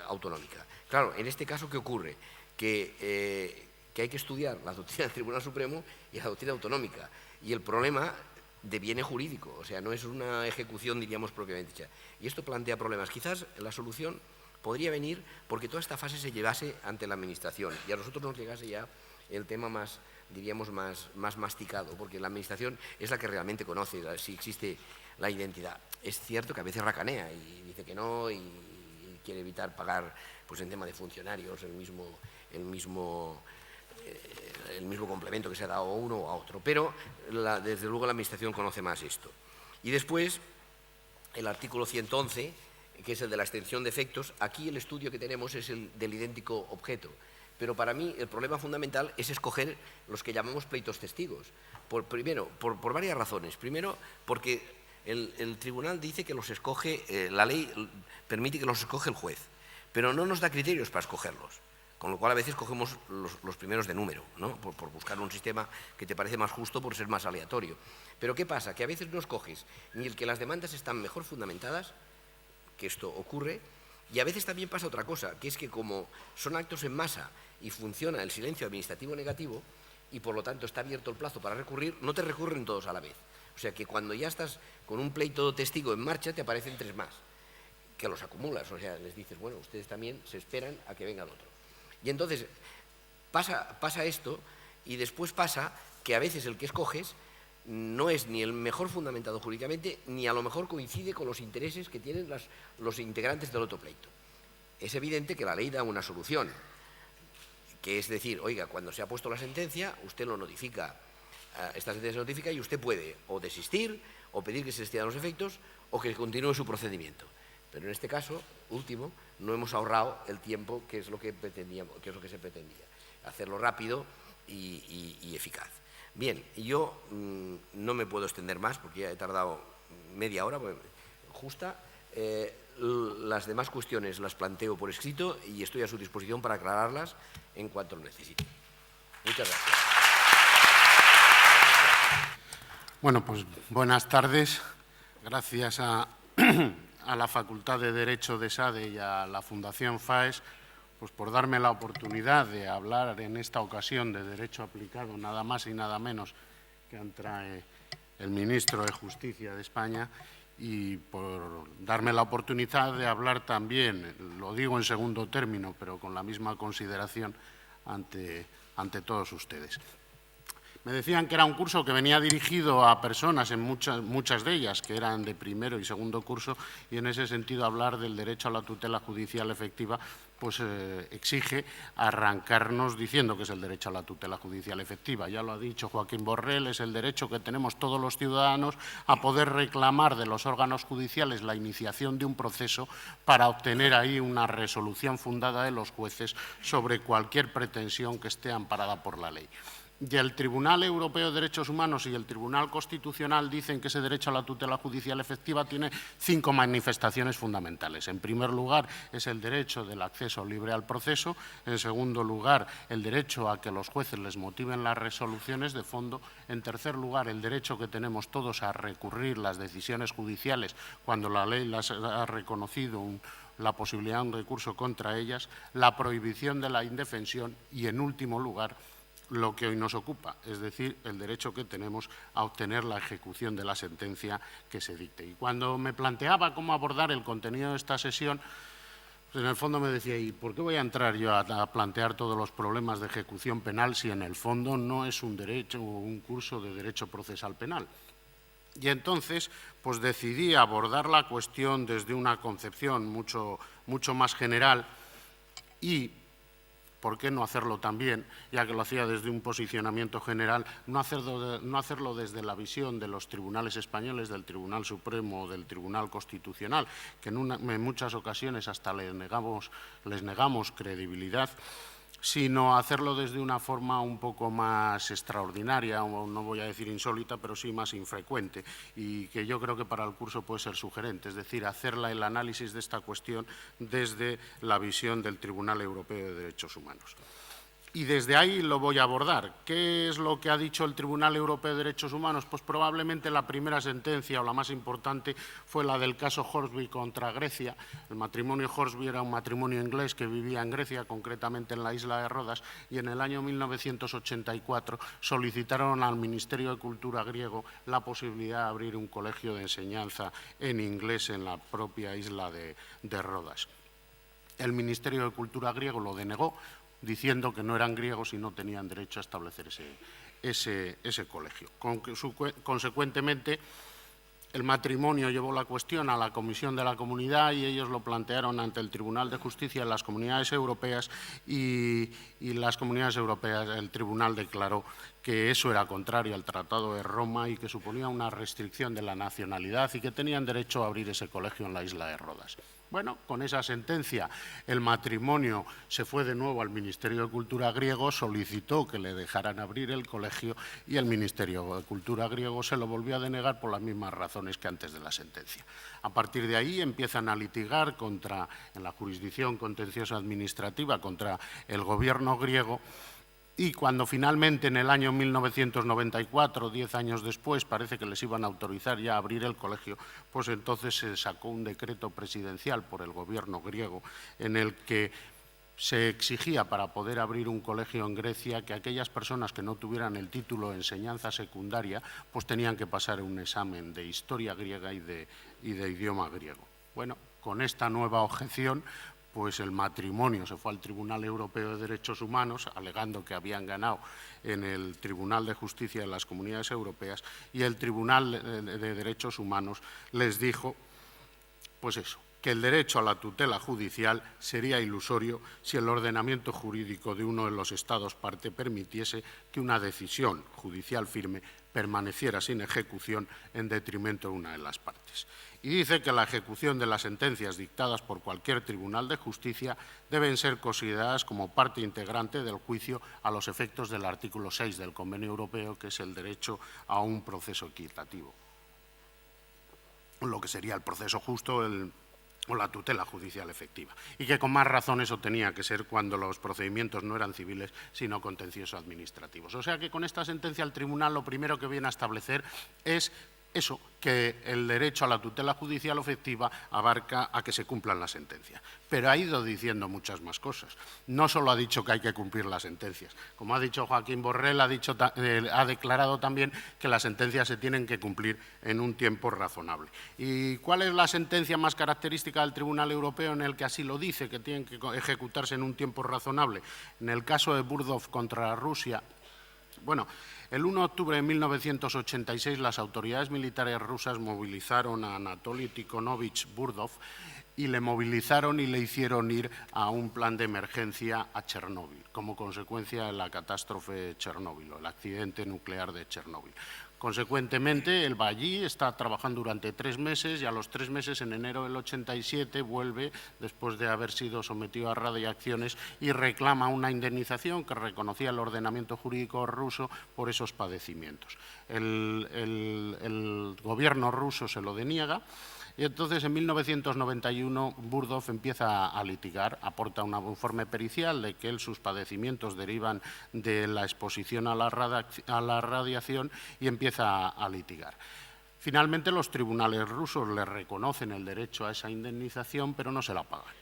S1: autonómica. Claro, en este caso, ¿qué ocurre? Que hay que estudiar la doctrina del Tribunal Supremo y la doctrina autonómica. Y el problema deviene jurídico, o sea, no es una ejecución, diríamos, propiamente dicha. Y esto plantea problemas. Quizás la solución podría venir porque toda esta fase se llevase ante la Administración y a nosotros nos llegase ya el tema más, diríamos, más masticado, porque la Administración es la que realmente conoce si existe la identidad. Es cierto que a veces racanea y dice que no y quiere evitar pagar, pues en tema de funcionarios, el mismo complemento que se ha dado a uno o a otro, pero desde luego la Administración conoce más esto. Y después, el artículo 111, que es el de la extensión de efectos, aquí el estudio que tenemos es el del idéntico objeto, pero para mí el problema fundamental es escoger los que llamamos pleitos testigos, primero, por varias razones. Primero, porque el tribunal dice que los escoge, la ley permite que los escoge el juez, pero no nos da criterios para escogerlos. Con lo cual a veces cogemos los primeros de número, ¿no? por buscar un sistema que te parece más justo por ser más aleatorio. Pero ¿qué pasa? Que a veces no escoges ni el que las demandas están mejor fundamentadas, que esto ocurre, y a veces también pasa otra cosa, que es que como son actos en masa y funciona el silencio administrativo negativo y por lo tanto está abierto el plazo para recurrir, no te recurren todos a la vez. O sea que cuando ya estás con un pleito testigo en marcha te aparecen 3 más, que los acumulas, o sea, les dices, bueno, ustedes también se esperan a que venga el otro. Y entonces pasa esto y después pasa que a veces el que escoges no es ni el mejor fundamentado jurídicamente ni a lo mejor coincide con los intereses que tienen los integrantes del otro pleito. Es evidente que la ley da una solución, que es decir, oiga, cuando se ha puesto la sentencia, usted lo notifica, esta sentencia se notifica y usted puede o desistir o pedir que se extiendan los efectos o que continúe su procedimiento. Pero en este caso, último, no hemos ahorrado el tiempo que es lo que pretendíamos, que es lo que se pretendía, hacerlo rápido y eficaz. Bien, yo no me puedo extender más porque ya he tardado media hora, justa. Las demás cuestiones las planteo por escrito y estoy a su disposición para aclararlas en cuanto lo necesite. Muchas gracias.
S2: Bueno, pues buenas tardes. Gracias a la Facultad de Derecho de SADE y a la Fundación FAES pues por darme la oportunidad de hablar en esta ocasión de Derecho aplicado, nada más y nada menos que trae el Ministro de Justicia de España, y por darme la oportunidad de hablar también, lo digo en segundo término, pero con la misma consideración ante todos ustedes. Me decían que era un curso que venía dirigido a personas, en muchas de ellas, que eran de primero y segundo curso, y en ese sentido hablar del derecho a la tutela judicial efectiva pues exige arrancarnos diciendo que es el derecho a la tutela judicial efectiva. Ya lo ha dicho Joaquín Borrell, es el derecho que tenemos todos los ciudadanos a poder reclamar de los órganos judiciales la iniciación de un proceso para obtener ahí una resolución fundada de los jueces sobre cualquier pretensión que esté amparada por la ley. Y el Tribunal Europeo de Derechos Humanos y el Tribunal Constitucional dicen que ese derecho a la tutela judicial efectiva tiene 5 manifestaciones fundamentales. En primer lugar, es el derecho del acceso libre al proceso. En segundo lugar, el derecho a que los jueces les motiven las resoluciones de fondo. En tercer lugar, el derecho que tenemos todos a recurrir las decisiones judiciales cuando la ley las ha reconocido la posibilidad de un recurso contra ellas. La prohibición de la indefensión y, en último lugar, lo que hoy nos ocupa, es decir, el derecho que tenemos a obtener la ejecución de la sentencia que se dicte. Y cuando me planteaba cómo abordar el contenido de esta sesión, pues en el fondo me decía, ¿y por qué voy a entrar yo a plantear todos los problemas de ejecución penal si en el fondo no es un derecho o un curso de derecho procesal penal? Y entonces, pues decidí abordar la cuestión desde una concepción mucho más general y, ¿por qué no hacerlo también, ya que lo hacía desde un posicionamiento general, no hacerlo desde la visión de los tribunales españoles, del Tribunal Supremo o del Tribunal Constitucional, que en muchas ocasiones hasta les negamos credibilidad, sino hacerlo desde una forma un poco más extraordinaria, o no voy a decir insólita, pero sí más infrecuente, y que yo creo que para el curso puede ser sugerente, es decir, hacer el análisis de esta cuestión desde la visión del Tribunal Europeo de Derechos Humanos. Y desde ahí lo voy a abordar. ¿Qué es lo que ha dicho el Tribunal Europeo de Derechos Humanos? Pues probablemente la primera sentencia o la más importante fue la del caso Horsby contra Grecia. El matrimonio Horsby era un matrimonio inglés que vivía en Grecia, concretamente en la isla de Rodas, y en el año 1984 solicitaron al Ministerio de Cultura griego la posibilidad de abrir un colegio de enseñanza en inglés en la propia isla de Rodas. El Ministerio de Cultura griego lo denegó, diciendo que no eran griegos y no tenían derecho a establecer ese colegio. Consecuentemente, el matrimonio llevó la cuestión a la Comisión de la Comunidad y ellos lo plantearon ante el Tribunal de Justicia de las Comunidades Europeas y las Comunidades Europeas, el Tribunal declaró que eso era contrario al Tratado de Roma y que suponía una restricción de la nacionalidad y que tenían derecho a abrir ese colegio en la isla de Rodas. Bueno, con esa sentencia el matrimonio se fue de nuevo al Ministerio de Cultura griego, solicitó que le dejaran abrir el colegio y el Ministerio de Cultura griego se lo volvió a denegar por las mismas razones que antes de la sentencia. A partir de ahí empiezan a litigar en la jurisdicción contenciosa administrativa contra el gobierno griego. Y cuando finalmente en el año 1994, 10 años después, parece que les iban a autorizar ya a abrir el colegio, pues entonces se sacó un decreto presidencial por el gobierno griego en el que se exigía para poder abrir un colegio en Grecia que aquellas personas que no tuvieran el título de enseñanza secundaria pues tenían que pasar un examen de historia griega y de idioma griego. Bueno, con esta nueva objeción pues el matrimonio se fue al Tribunal Europeo de Derechos Humanos, alegando que habían ganado en el Tribunal de Justicia de las Comunidades Europeas, y el Tribunal de Derechos Humanos les dijo, pues eso, que el derecho a la tutela judicial sería ilusorio si el ordenamiento jurídico de uno de los Estados parte permitiese que una decisión judicial firme permaneciera sin ejecución en detrimento de una de las partes. Y dice que la ejecución de las sentencias dictadas por cualquier tribunal de justicia deben ser consideradas como parte integrante del juicio a los efectos del artículo 6 del Convenio Europeo, que es el derecho a un proceso equitativo, lo que sería el proceso justo o la tutela judicial efectiva, y que con más razón eso tenía que ser cuando los procedimientos no eran civiles, sino contenciosos administrativos. O sea que con esta sentencia el tribunal lo primero que viene a establecer es eso, que el derecho a la tutela judicial efectiva abarca a que se cumplan las sentencias. Pero ha ido diciendo muchas más cosas. No solo ha dicho que hay que cumplir las sentencias. Como ha dicho Joaquín Borrell, ha declarado también que las sentencias se tienen que cumplir en un tiempo razonable. ¿Y cuál es la sentencia más característica del Tribunal Europeo en el que así lo dice, que tienen que ejecutarse en un tiempo razonable? En el caso de Burdov contra Rusia, bueno, el 1 de octubre de 1986 las autoridades militares rusas movilizaron a Anatoly Tikhonovich Burdov y le movilizaron y le hicieron ir a un plan de emergencia a Chernóbil, como consecuencia de la catástrofe de Chernóbil, o el accidente nuclear de Chernóbil. Consecuentemente, él va allí, está trabajando durante 3 meses y a los 3 meses, en enero del 87, vuelve, después de haber sido sometido a radiaciones, y reclama una indemnización que reconocía el ordenamiento jurídico ruso por esos padecimientos. El gobierno ruso se lo deniega. Y entonces, en 1991, Burdov empieza a litigar, aporta un informe pericial de que sus padecimientos derivan de la exposición a la radiación y empieza a litigar. Finalmente, los tribunales rusos le reconocen el derecho a esa indemnización, pero no se la pagan.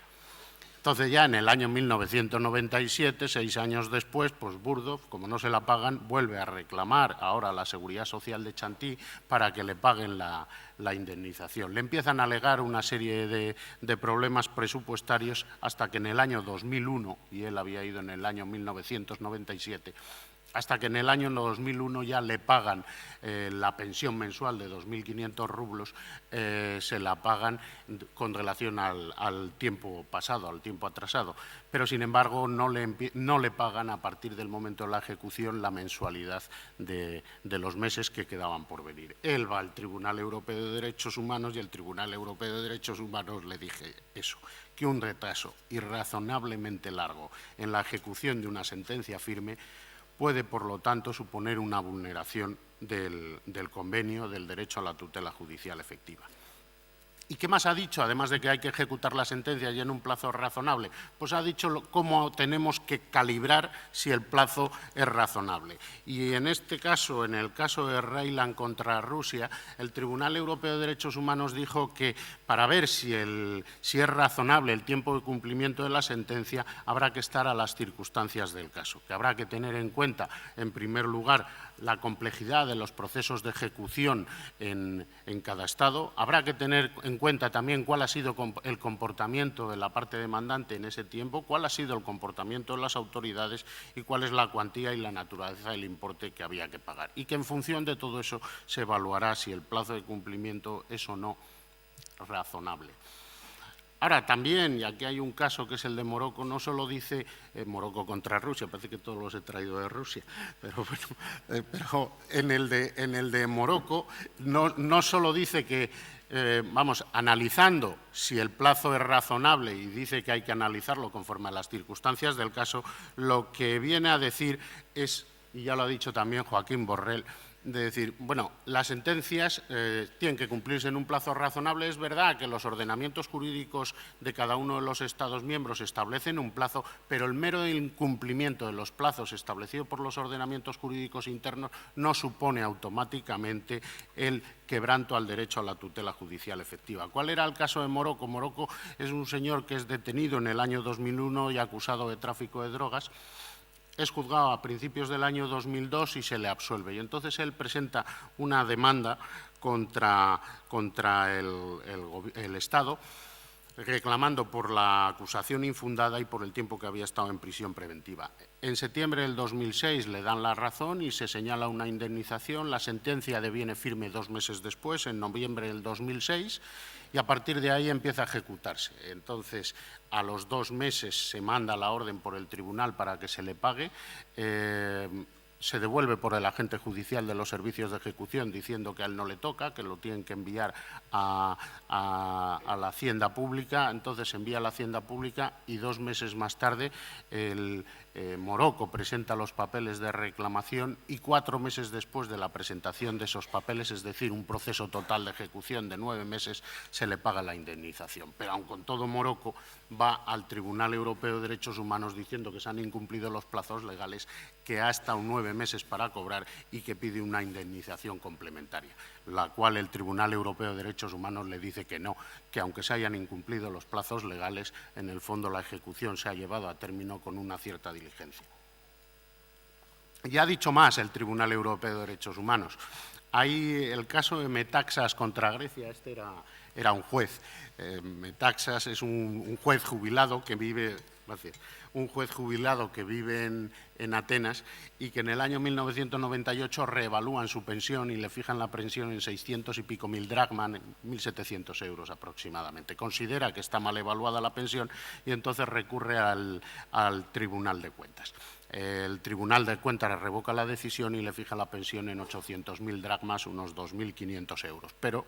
S2: Entonces, ya en el año 1997, 6 años después, pues Burdov, como no se la pagan, vuelve a reclamar ahora a la Seguridad Social de Chantilly para que le paguen la indemnización. Le empiezan a alegar una serie de problemas presupuestarios hasta que en el año 2001, y él había ido en el año 1997, hasta que en el año 2001 ya le pagan la pensión mensual de 2.500 rublos, se la pagan con relación al tiempo pasado, al tiempo atrasado. Pero, sin embargo, no le pagan a partir del momento de la ejecución la mensualidad de los meses que quedaban por venir. Él va al Tribunal Europeo de Derechos Humanos y el Tribunal Europeo de Derechos Humanos le dije eso, que un retraso irrazonablemente largo en la ejecución de una sentencia firme puede, por lo tanto, suponer una vulneración del convenio del derecho a la tutela judicial efectiva. ¿Y qué más ha dicho, además de que hay que ejecutar la sentencia y en un plazo razonable? Pues ha dicho cómo tenemos que calibrar si el plazo es razonable. Y en este caso, en el caso de Reiland contra Rusia, el Tribunal Europeo de Derechos Humanos dijo que para ver si es razonable el tiempo de cumplimiento de la sentencia, habrá que estar a las circunstancias del caso, que habrá que tener en cuenta, en primer lugar, la complejidad de los procesos de ejecución en cada Estado, habrá que tener en cuenta también cuál ha sido el comportamiento de la parte demandante en ese tiempo, cuál ha sido el comportamiento de las autoridades y cuál es la cuantía y la naturaleza del importe que había que pagar. Y que en función de todo eso se evaluará si el plazo de cumplimiento es o no razonable. Ahora, también, y aquí hay un caso que es el de Morocco, no solo dice Morocco contra Rusia, parece que todos los he traído de Rusia, pero bueno, pero en el de Morocco no solo dice que, analizando si el plazo es razonable y dice que hay que analizarlo conforme a las circunstancias del caso, lo que viene a decir es, y ya lo ha dicho también Joaquín Borrell, de decir, bueno, las sentencias tienen que cumplirse en un plazo razonable. Es verdad que los ordenamientos jurídicos de cada uno de los Estados miembros establecen un plazo, pero el mero incumplimiento de los plazos establecidos por los ordenamientos jurídicos internos no supone automáticamente el quebranto al derecho a la tutela judicial efectiva. ¿Cuál era el caso de Morocco? Morocco es un señor que es detenido en el año 2001 y acusado de tráfico de drogas. Es juzgado a principios del año 2002 y se le absuelve. Y entonces él presenta una demanda contra el Estado, reclamando por la acusación infundada y por el tiempo que había estado en prisión preventiva. En septiembre del 2006 le dan la razón y se señala una indemnización. La sentencia deviene firme 2 meses después, en noviembre del 2006, y a partir de ahí empieza a ejecutarse. Entonces, a los 2 meses se manda la orden por el tribunal para que se le pague. Se devuelve por el agente judicial de los servicios de ejecución diciendo que a él no le toca, que lo tienen que enviar a la Hacienda Pública. Entonces se envía a la Hacienda Pública y 2 meses más tarde Morocco presenta los papeles de reclamación y 4 meses después de la presentación de esos papeles, es decir, un proceso total de ejecución de 9 meses, se le paga la indemnización. Pero aun con todo, Morocco va al Tribunal Europeo de Derechos Humanos diciendo que se han incumplido los plazos legales, que ha estado 9 meses para cobrar y que pide una indemnización complementaria, la cual el Tribunal Europeo de Derechos Humanos le dice que no, que aunque se hayan incumplido los plazos legales, en el fondo la ejecución se ha llevado a término con una cierta diligencia. Ya ha dicho más el Tribunal Europeo de Derechos Humanos. Hay el caso de Metaxas contra Grecia. Este era un juez. Metaxas es un juez jubilado que vive... Gracias. Un juez jubilado que vive en Atenas y que en el año 1998 reevalúan su pensión y le fijan la pensión en 600 y pico mil dracmas, 1.700 euros aproximadamente. Considera que está mal evaluada la pensión y entonces recurre al Tribunal de Cuentas. El Tribunal de Cuentas revoca la decisión y le fija la pensión en 800.000 dracmas, unos 2.500 euros. Pero,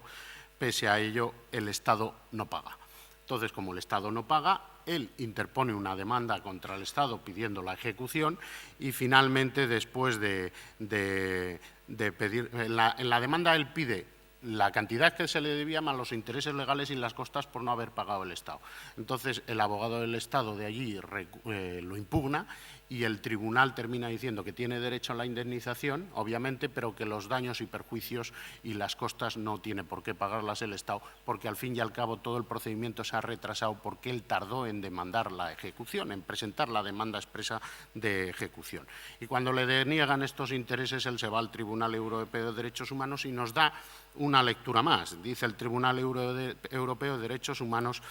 S2: pese a ello, el Estado no paga. Entonces, como el Estado no paga, él interpone una demanda contra el Estado pidiendo la ejecución y finalmente, después de pedir… En la demanda él pide la cantidad que se le debía más los intereses legales y las costas por no haber pagado el Estado. Entonces, el abogado del Estado de allí lo impugna y el tribunal termina diciendo que tiene derecho a la indemnización, obviamente, pero que los daños y perjuicios y las costas no tiene por qué pagarlas el Estado, porque al fin y al cabo todo el procedimiento se ha retrasado porque él tardó en demandar la ejecución, en presentar la demanda expresa de ejecución. Y cuando le deniegan estos intereses, él se va al Tribunal Europeo de Derechos Humanos y nos da una lectura más. Dice el Tribunal Europeo de Derechos Humanos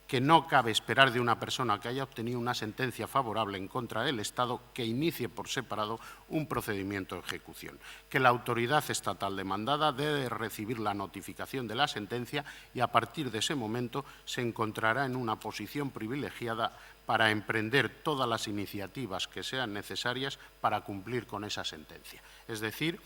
S2: que no cabe esperar de una persona que haya obtenido una sentencia favorable en contra del Estado que inicie por separado un procedimiento de ejecución, que la autoridad estatal demandada debe recibir la notificación de la sentencia y a partir de ese momento se encontrará en una posición privilegiada para emprender todas las iniciativas que sean necesarias para cumplir con esa sentencia. Es decir,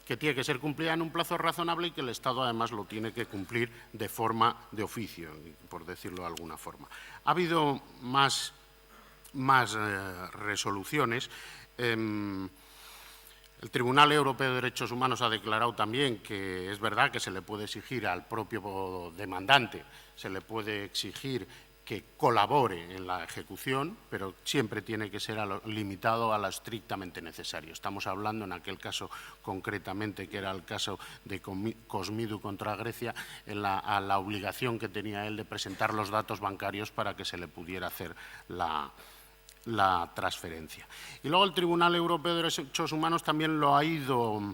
S2: que tiene que ser cumplida en un plazo razonable y que el Estado además lo tiene que cumplir de forma de oficio, por decirlo de alguna forma. Ha habido más resoluciones. El Tribunal Europeo de Derechos Humanos ha declarado también que es verdad que se le puede exigir al propio demandante, se le puede exigir que colabore en la ejecución, pero siempre tiene que ser limitado a lo estrictamente necesario. Estamos hablando en aquel caso concretamente, que era el caso de Cosmidu contra Grecia, a la obligación que tenía él de presentar los datos bancarios para que se le pudiera hacer la transferencia. Y luego el Tribunal Europeo de Derechos Humanos también lo ha ido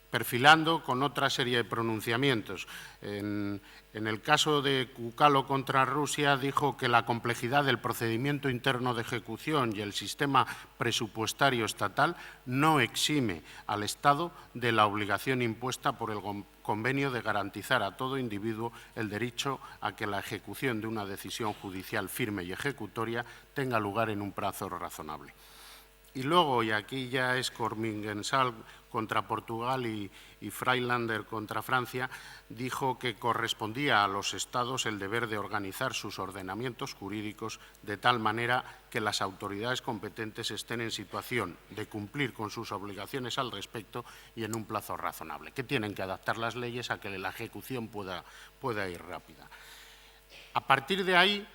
S2: perfilando con otra serie de pronunciamientos. En el caso de Kukalo contra Rusia dijo que la complejidad del procedimiento interno de ejecución y el sistema presupuestario estatal no exime al Estado de la obligación impuesta por el convenio de garantizar a todo individuo el derecho a que la ejecución de una decisión judicial firme y ejecutoria tenga lugar en un plazo razonable. Y luego, y aquí ya es Cormingensal contra Portugal y Freilander contra Francia, dijo que correspondía a los Estados el deber de organizar sus ordenamientos jurídicos de tal manera que las autoridades competentes estén en situación de cumplir con sus obligaciones al respecto y en un plazo razonable, que tienen que adaptar las leyes a que la ejecución pueda ir rápida. A partir de ahí,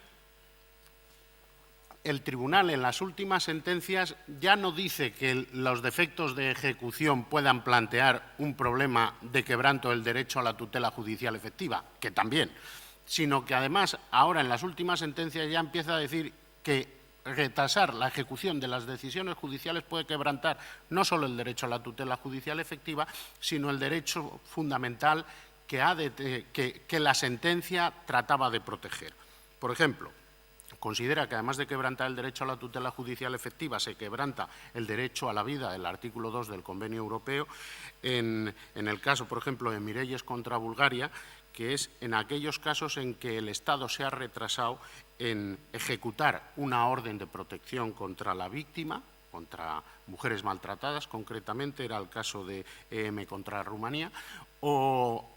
S2: el Tribunal en las últimas sentencias ya no dice que los defectos de ejecución puedan plantear un problema de quebranto del derecho a la tutela judicial efectiva, que también, sino que además ahora en las últimas sentencias ya empieza a decir que retrasar la ejecución de las decisiones judiciales puede quebrantar no solo el derecho a la tutela judicial efectiva, sino el derecho fundamental que la sentencia trataba de proteger. Por ejemplo, considera que además de quebrantar el derecho a la tutela judicial efectiva, se quebranta el derecho a la vida del artículo 2 del Convenio Europeo, en el caso, por ejemplo, de Mirelles contra Bulgaria, que es en aquellos casos en que el Estado se ha retrasado en ejecutar una orden de protección contra la víctima, contra mujeres maltratadas, concretamente era el caso de EM contra Rumanía, o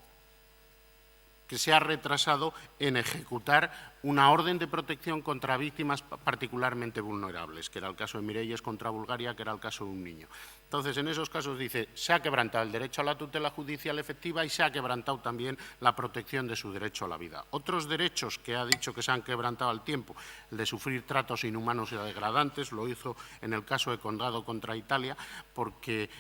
S2: que se ha retrasado en ejecutar una orden de protección contra víctimas particularmente vulnerables, que era el caso de Mirelles contra Bulgaria, que era el caso de un niño. Entonces, en esos casos dice, se ha quebrantado el derecho a la tutela judicial efectiva y se ha quebrantado también la protección de su derecho a la vida. Otros derechos que ha dicho que se han quebrantado al tiempo, el de sufrir tratos inhumanos y degradantes, lo hizo en el caso de Condado contra Italia, porque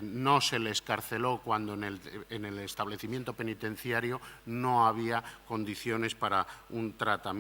S2: no se le excarceló cuando en el establecimiento penitenciario no había condiciones para un tratamiento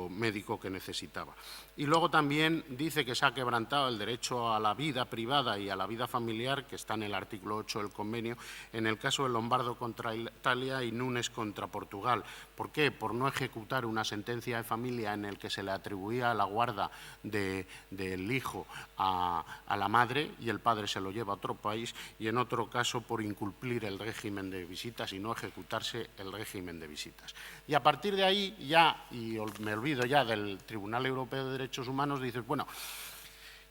S2: médico que necesitaba. Y luego también dice que se ha quebrantado el derecho a la vida privada y a la vida familiar, que está en el artículo 8 del convenio, en el caso de Lombardo contra Italia y Nunes contra Portugal. ¿Por qué? Por no ejecutar una sentencia de familia en el que se le atribuía la guarda del hijo a la madre y el padre se lo lleva a otro país, y en otro caso por incumplir el régimen de visitas y no ejecutarse el régimen de visitas. Y a partir de ahí ya, y me olvido ya del Tribunal Europeo de Derechos Humanos, dices, bueno,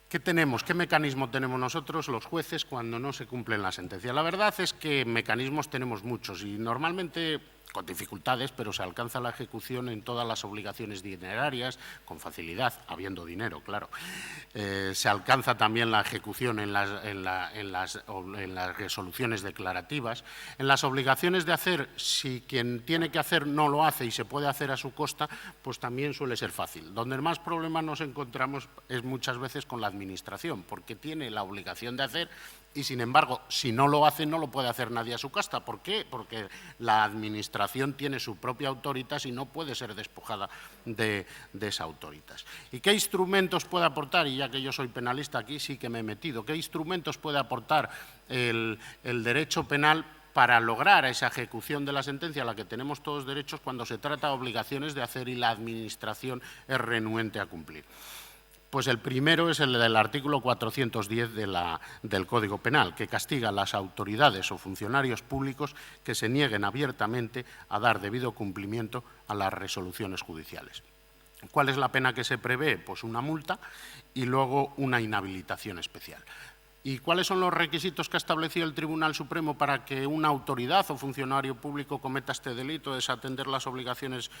S2: ¿qué tenemos? ¿Qué mecanismo tenemos nosotros, los jueces, cuando no se cumplen las sentencias? La verdad es que mecanismos tenemos muchos y normalmente con dificultades, pero se alcanza la ejecución en todas las obligaciones dinerarias, con facilidad, habiendo dinero, claro. Se alcanza también la ejecución en las resoluciones declarativas. En las obligaciones de hacer, si quien tiene que hacer no lo hace y se puede hacer a su costa, pues también suele ser fácil. Donde más problemas nos encontramos es muchas veces con la Administración, porque tiene la obligación de hacer y, sin embargo, si no lo hace, no lo puede hacer nadie a su costa. ¿Por qué? Porque la Administración tiene su propia autoritas y no puede ser despojada de esa autoritas. ¿Y qué instrumentos puede aportar? Y ya que yo soy penalista, aquí sí que me he metido. ¿Qué instrumentos puede aportar el derecho penal para lograr esa ejecución de la sentencia a la que tenemos todos derechos cuando se trata de obligaciones de hacer y la Administración es renuente a cumplir. Pues el primero es el del artículo 410 del Código Penal, que castiga a las autoridades o funcionarios públicos que se nieguen abiertamente a dar debido cumplimiento a las resoluciones judiciales. ¿Cuál es la pena que se prevé? Pues una multa y luego una inhabilitación especial. ¿Y cuáles son los requisitos que ha establecido el Tribunal Supremo para que una autoridad o funcionario público cometa este delito de desatender las obligaciones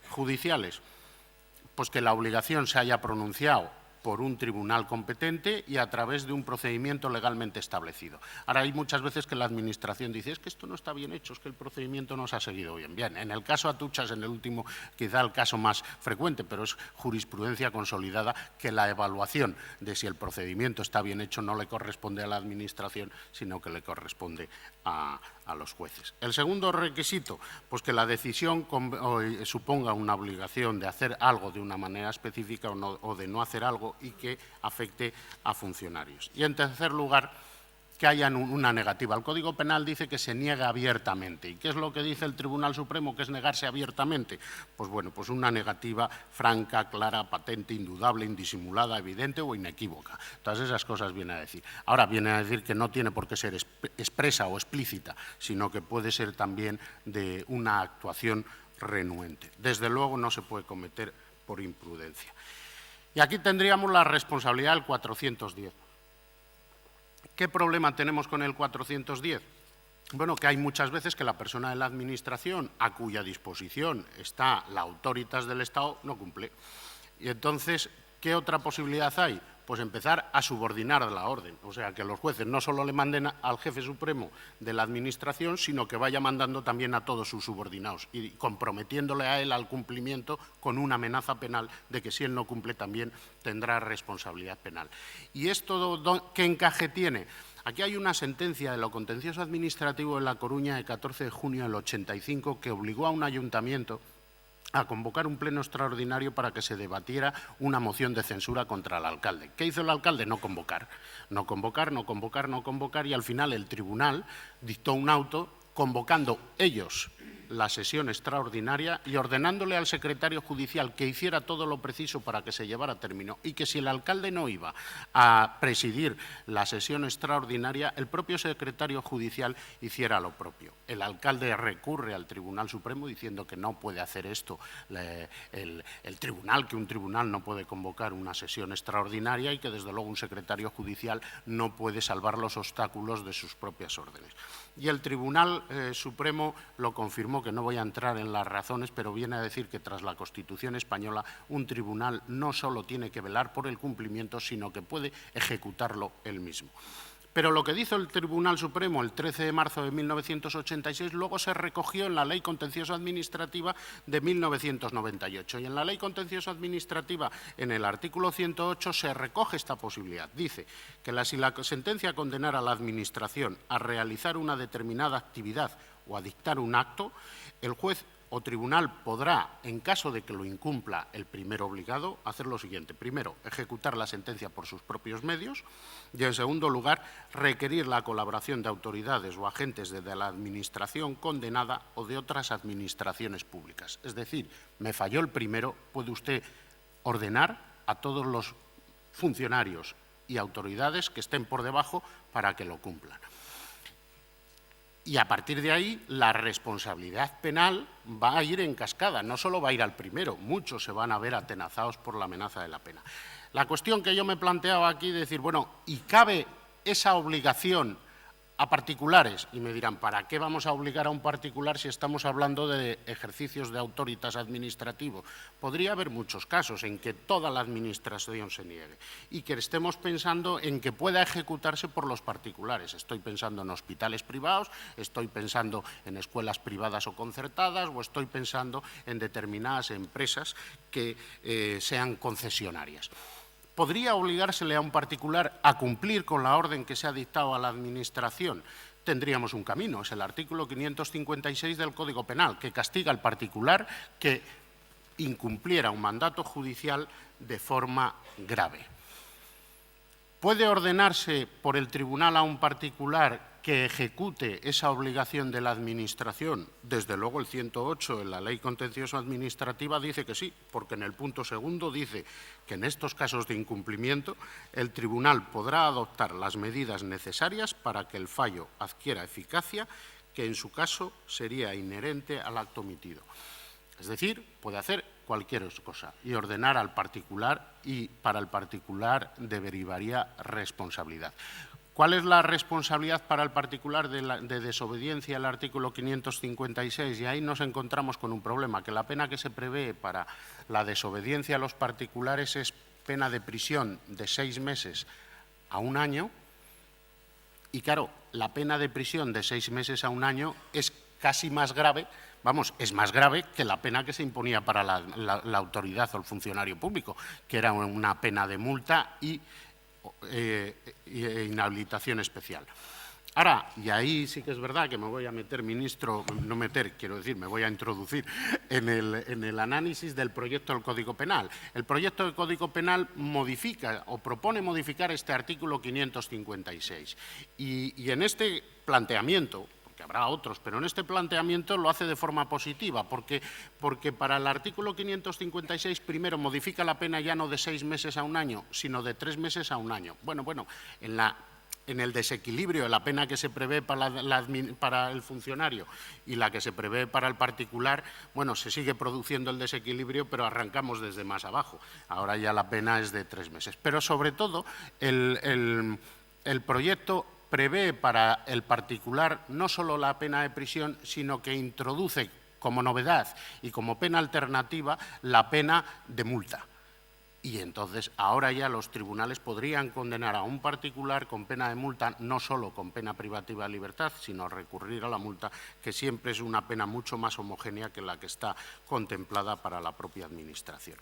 S2: judiciales? Pues que la obligación se haya pronunciado por un tribunal competente y a través de un procedimiento legalmente establecido. Ahora, hay muchas veces que la Administración dice es que esto no está bien hecho, es que el procedimiento no se ha seguido bien. Bien, en el caso Atuchas, en el último, quizá el caso más frecuente, pero es jurisprudencia consolidada, que la evaluación de si el procedimiento está bien hecho no le corresponde a la Administración, sino que le corresponde a los jueces. El segundo requisito, pues que la decisión suponga una obligación de hacer algo de una manera específica o de no hacer algo y que afecte a funcionarios. Y en tercer lugar, que haya una negativa. El Código Penal dice que se niega abiertamente. ¿Y qué es lo que dice el Tribunal Supremo, que es negarse abiertamente? Pues bueno, pues una negativa franca, clara, patente, indudable, indisimulada, evidente o inequívoca. Todas esas cosas viene a decir. Ahora, viene a decir que no tiene por qué ser expresa o explícita, sino que puede ser también de una actuación renuente. Desde luego no se puede cometer por imprudencia. Y aquí tendríamos la responsabilidad del 410. ¿Qué problema tenemos con el 410? Bueno, que hay muchas veces que la persona de la Administración a cuya disposición está la autoritas del Estado no cumple. Y entonces, ¿qué otra posibilidad hay? Pues empezar a subordinar la orden. O sea, que los jueces no solo le manden al jefe supremo de la Administración, sino que vaya mandando también a todos sus subordinados y comprometiéndole a él al cumplimiento con una amenaza penal de que si él no cumple también tendrá responsabilidad penal. ¿Y esto qué encaje tiene? Aquí hay una sentencia de lo contencioso administrativo de La Coruña de 14 de junio del 85 que obligó a un ayuntamiento a convocar un pleno extraordinario para que se debatiera una moción de censura contra el alcalde. ¿Qué hizo el alcalde? No convocar. No convocar, no convocar, no convocar, y al final el tribunal dictó un auto convocando ellos la sesión extraordinaria y ordenándole al secretario judicial que hiciera todo lo preciso para que se llevara a término y que si el alcalde no iba a presidir la sesión extraordinaria, el propio secretario judicial hiciera lo propio. El alcalde recurre al Tribunal Supremo diciendo que no puede hacer esto el tribunal, que un tribunal no puede convocar una sesión extraordinaria y que desde luego un secretario judicial no puede salvar los obstáculos de sus propias órdenes. Y el Tribunal Supremo lo confirmó, que no voy a entrar en las razones, pero viene a decir que tras la Constitución española un tribunal no solo tiene que velar por el cumplimiento, sino que puede ejecutarlo él mismo. Pero lo que dice el Tribunal Supremo el 13 de marzo de 1986 luego se recogió en la Ley Contencioso Administrativa de 1998. Y en la Ley Contencioso Administrativa, en el artículo 108, se recoge esta posibilidad. Dice que si la sentencia condenara a la Administración a realizar una determinada actividad o a dictar un acto, el juez o tribunal podrá, en caso de que lo incumpla el primer obligado, hacer lo siguiente. Primero, ejecutar la sentencia por sus propios medios y, en segundo lugar, requerir la colaboración de autoridades o agentes de la Administración condenada o de otras administraciones públicas. Es decir, me falló el primero, puede usted ordenar a todos los funcionarios y autoridades que estén por debajo para que lo cumplan. Y a partir de ahí, la responsabilidad penal va a ir en cascada, no solo va a ir al primero, muchos se van a ver atenazados por la amenaza de la pena. La cuestión que yo me planteaba aquí es decir, bueno, ¿y cabe esa obligación a particulares? Y me dirán, ¿para qué vamos a obligar a un particular si estamos hablando de ejercicios de autoritas administrativo? Podría haber muchos casos en que toda la administración se niegue y que estemos pensando en que pueda ejecutarse por los particulares. Estoy pensando en hospitales privados, estoy pensando en escuelas privadas o concertadas o estoy pensando en determinadas empresas que sean concesionarias. ¿Podría obligársele a un particular a cumplir con la orden que se ha dictado a la Administración? Tendríamos un camino, es el artículo 556 del Código Penal, que castiga al particular que incumpliera un mandato judicial de forma grave. ¿Puede ordenarse por el tribunal a un particular que ejecute esa obligación de la Administración. Desde luego el 108 en la Ley Contencioso Administrativa dice que sí, porque en el punto segundo dice que en estos casos de incumplimiento el Tribunal podrá adoptar las medidas necesarias para que el fallo adquiera eficacia, que en su caso sería inherente al acto omitido. Es decir, puede hacer cualquier cosa y ordenar al particular, y para el particular derivaría responsabilidad. ¿Cuál es la responsabilidad para el particular de desobediencia al artículo 556? Y ahí nos encontramos con un problema, que la pena que se prevé para la desobediencia a los particulares es pena de prisión de 6 meses a 1 año. Y claro, la pena de prisión de 6 meses a 1 año es casi más grave, vamos, es más grave que la pena que se imponía para la autoridad o el funcionario público, que era una pena de multa y inhabilitación especial. Ahora, y ahí sí que es verdad que me voy a meter, ministro, no meter, quiero decir, me voy a introducir en el análisis del proyecto del Código Penal. El proyecto del Código Penal modifica o propone modificar este artículo 556 y en este planteamiento, que habrá otros, pero en este planteamiento lo hace de forma positiva, porque para el artículo 556 primero modifica la pena ya no de 6 meses a 1 año, sino de 3 meses a 1 año. Bueno, en el desequilibrio de la pena que se prevé para el funcionario y la que se prevé para el particular, bueno, se sigue produciendo el desequilibrio, pero arrancamos desde más abajo. Ahora ya la pena es de 3 meses. Pero sobre todo el proyecto prevé para el particular no solo la pena de prisión, sino que introduce como novedad y como pena alternativa la pena de multa. Y entonces ahora ya los tribunales podrían condenar a un particular con pena de multa, no solo con pena privativa de libertad, sino recurrir a la multa, que siempre es una pena mucho más homogénea que la que está contemplada para la propia Administración.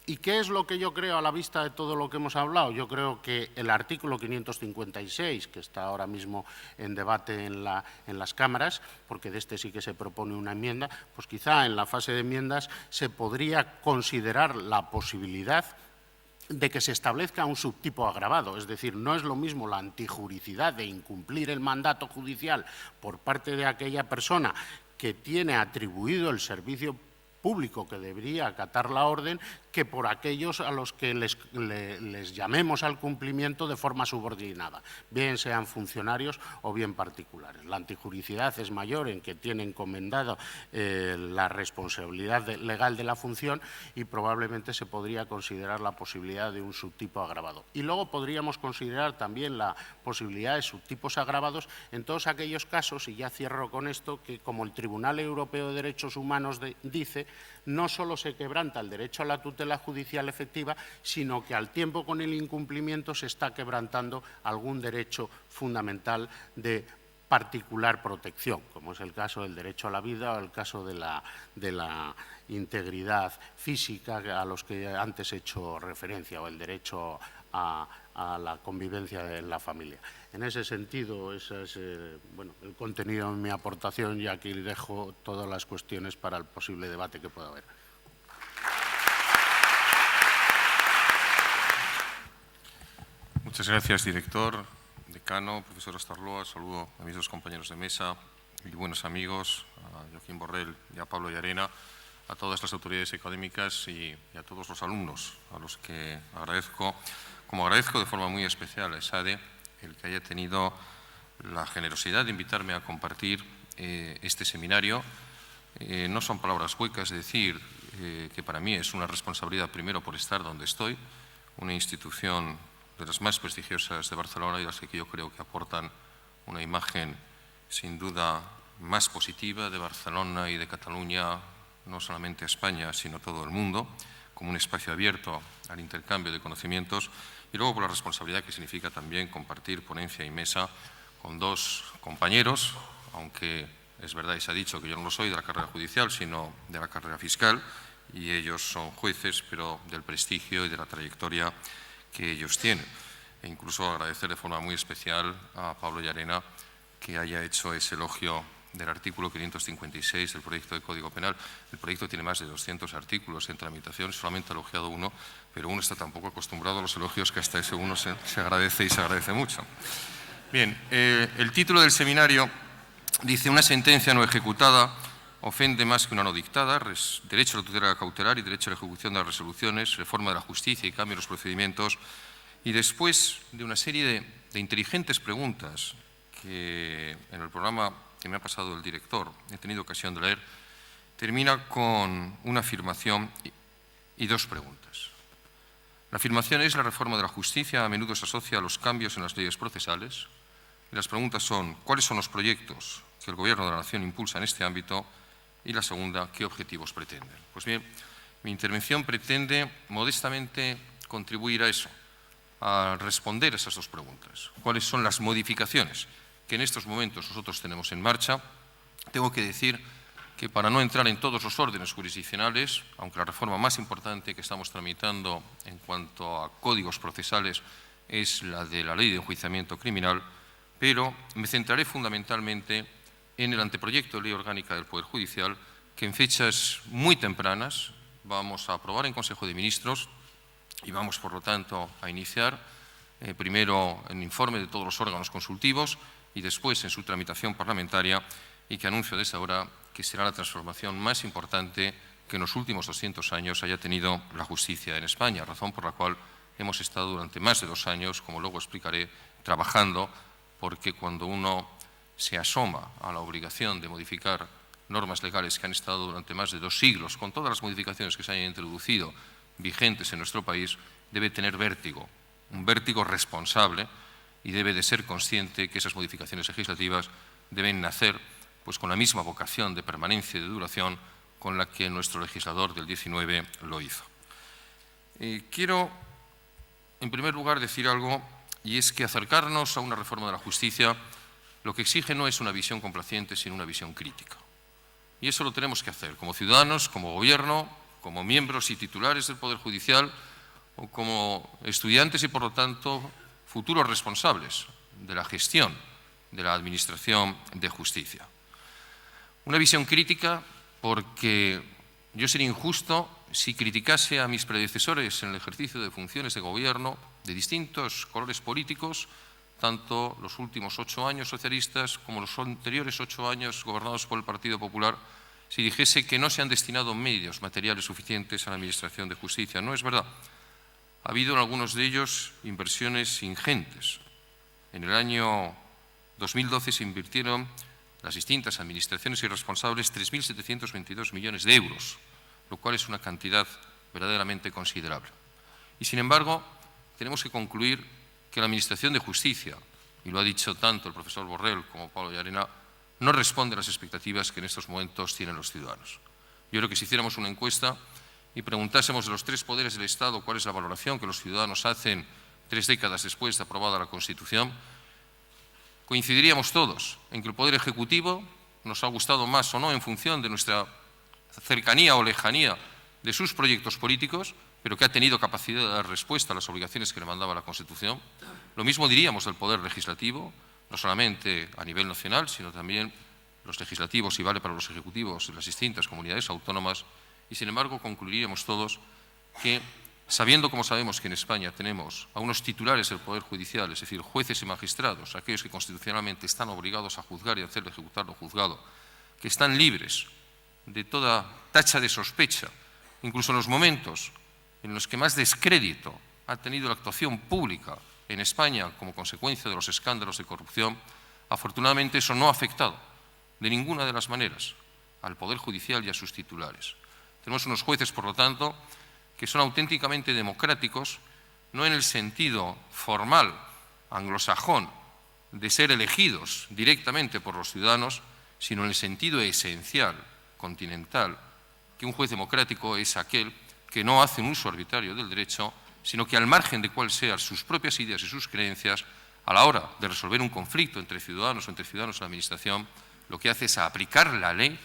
S2: ¿Y qué es lo que yo creo a la vista de todo lo que hemos hablado? Yo creo que el artículo 556, que está ahora mismo en debate en las cámaras, porque de este sí que se propone una enmienda, pues quizá en la fase de enmiendas se podría considerar la posibilidad de que se establezca un subtipo agravado, es decir, no es lo mismo la antijuricidad de incumplir el mandato judicial por parte de aquella persona que tiene atribuido el servicio público que debería acatar la orden, que por aquellos a los que les llamemos al cumplimiento de forma subordinada, bien sean funcionarios o bien particulares. La antijuricidad es mayor en que tiene encomendado la responsabilidad legal de la función y probablemente se podría considerar la posibilidad de un subtipo agravado. Y luego podríamos considerar también la posibilidad de subtipos agravados en todos aquellos casos, y ya cierro con esto, que como el Tribunal Europeo de Derechos Humanos dice, no solo se quebranta el derecho a la tutela judicial efectiva, sino que al tiempo con el incumplimiento se está quebrantando algún derecho fundamental de particular protección, como es el caso del derecho a la vida o el caso de la integridad física a los que antes he hecho referencia, o el derecho a la convivencia en la familia. En ese sentido, ese es el contenido de mi aportación, y aquí dejo todas las cuestiones para el posible debate que pueda haber.
S3: Muchas gracias, director, decano, profesor Astarloa. Saludo a mis 2 compañeros de mesa y buenos amigos, a Joaquín Borrell y a Pablo Llarena, a todas las autoridades académicas y a todos los alumnos, a los que agradezco, como agradezco de forma muy especial a ESADE el que haya tenido la generosidad de invitarme a compartir este seminario. No son palabras huecas decir que para mí es una responsabilidad, primero, por estar donde estoy, una institución de las más prestigiosas de Barcelona y las que yo creo que aportan una imagen sin duda más positiva de Barcelona y de Cataluña, no solamente a España, sino a todo el mundo, como un espacio abierto al intercambio de conocimientos, y luego por la responsabilidad que significa también compartir ponencia y mesa con 2 compañeros, aunque es verdad y se ha dicho que yo no lo soy de la carrera judicial, sino de la carrera fiscal, y ellos son jueces, pero del prestigio y de la trayectoria que ellos tienen. E incluso agradecer de forma muy especial a Pablo Llarena que haya hecho ese elogio del artículo 556 del proyecto de Código Penal. El proyecto tiene más de 200 artículos en tramitación, solamente ha elogiado uno, pero uno está tan poco acostumbrado a los elogios que hasta ese uno se agradece y se agradece mucho. Bien, el título del seminario dice: una sentencia no ejecutada ofende más que una no dictada, derecho a la tutela cautelar y derecho a la ejecución de las resoluciones, reforma de la justicia y cambio de los procedimientos. Y después de una serie de inteligentes preguntas que en el programa que me ha pasado el director he tenido ocasión de leer, termina con una afirmación y dos preguntas. La afirmación es: la reforma de la justicia a menudo se asocia a los cambios en las leyes procesales. Y las preguntas son: ¿cuáles son los proyectos que el Gobierno de la Nación impulsa en este ámbito? Y la segunda: ¿qué objetivos pretenden? Pues bien, mi intervención pretende modestamente contribuir a eso, a responder a esas dos preguntas. ¿Cuáles son las modificaciones que en estos momentos nosotros tenemos en marcha? Tengo que decir que, para no entrar en todos los órdenes jurisdiccionales, aunque la reforma más importante que estamos tramitando en cuanto a códigos procesales es la de la Ley de Enjuiciamiento Criminal, pero me centraré fundamentalmente en el anteproyecto de Ley Orgánica del Poder Judicial, que en fechas muy tempranas vamos a aprobar en Consejo de Ministros y vamos, por lo tanto, a iniciar primero el informe de todos los órganos consultivos y después en su tramitación parlamentaria, y que anuncio desde ahora que será la transformación más importante que en los últimos 200 años haya tenido la justicia en España, razón por la cual hemos estado durante más de 2 años, como luego explicaré, trabajando, porque cuando uno se asoma a la obligación de modificar normas legales que han estado durante más de 2 siglos, con todas las modificaciones que se hayan introducido vigentes en nuestro país, debe tener vértigo, un vértigo responsable, y debe de ser consciente que esas modificaciones legislativas deben nacer pues con la misma vocación de permanencia y de duración con la que nuestro legislador del 19 lo hizo. Quiero, en primer lugar, decir algo, y es que acercarnos a una reforma de la justicia lo que exige no es una visión complaciente, sino una visión crítica. Y eso lo tenemos que hacer como ciudadanos, como gobierno, como miembros y titulares del Poder Judicial, o como estudiantes y, por lo tanto, futuros responsables de la gestión de la Administración de Justicia. Una visión crítica porque yo sería injusto si criticase a mis predecesores en el ejercicio de funciones de gobierno de distintos colores políticos, tanto los últimos 8 años socialistas como los anteriores 8 años gobernados por el Partido Popular, si dijese que no se han destinado medios materiales suficientes a la Administración de Justicia. No es verdad. Ha habido en algunos de ellos inversiones ingentes. En el año 2012 se invirtieron las distintas administraciones y responsables 3.722 millones de euros, lo cual es una cantidad verdaderamente considerable. Y, sin embargo, tenemos que concluir que la Administración de Justicia, y lo ha dicho tanto el profesor Borrell como Pablo Llarena, no responde a las expectativas que en estos momentos tienen los ciudadanos. Yo creo que si hiciéramos una encuesta y preguntásemos de los 3 poderes del Estado cuál es la valoración que los ciudadanos hacen 3 décadas después de aprobada la Constitución, coincidiríamos todos en que el Poder Ejecutivo nos ha gustado más o no en función de nuestra cercanía o lejanía de sus proyectos políticos, pero que ha tenido capacidad de dar respuesta a las obligaciones que le mandaba la Constitución. Lo mismo diríamos del Poder Legislativo, no solamente a nivel nacional, sino también los legislativos, y vale para los ejecutivos de las distintas comunidades autónomas. Y, sin embargo, concluiríamos todos que, sabiendo como sabemos que en España tenemos a unos titulares del Poder Judicial, es decir, jueces y magistrados, aquellos que constitucionalmente están obligados a juzgar y a hacer ejecutar lo juzgado, que están libres de toda tacha de sospecha, incluso en los momentos en los que más descrédito ha tenido la actuación pública en España como consecuencia de los escándalos de corrupción, afortunadamente eso no ha afectado de ninguna de las maneras al Poder Judicial y a sus titulares. Tenemos unos jueces, por lo tanto, que son auténticamente democráticos, no en el sentido formal, anglosajón, de ser elegidos directamente por los ciudadanos, sino en el sentido esencial, continental, que un juez democrático es aquel que no hace un uso arbitrario del derecho, sino que, al margen de cuáles sean sus propias ideas y sus creencias, a la hora de resolver un conflicto entre ciudadanos o entre ciudadanos y la Administración, lo que hace es aplicar la ley,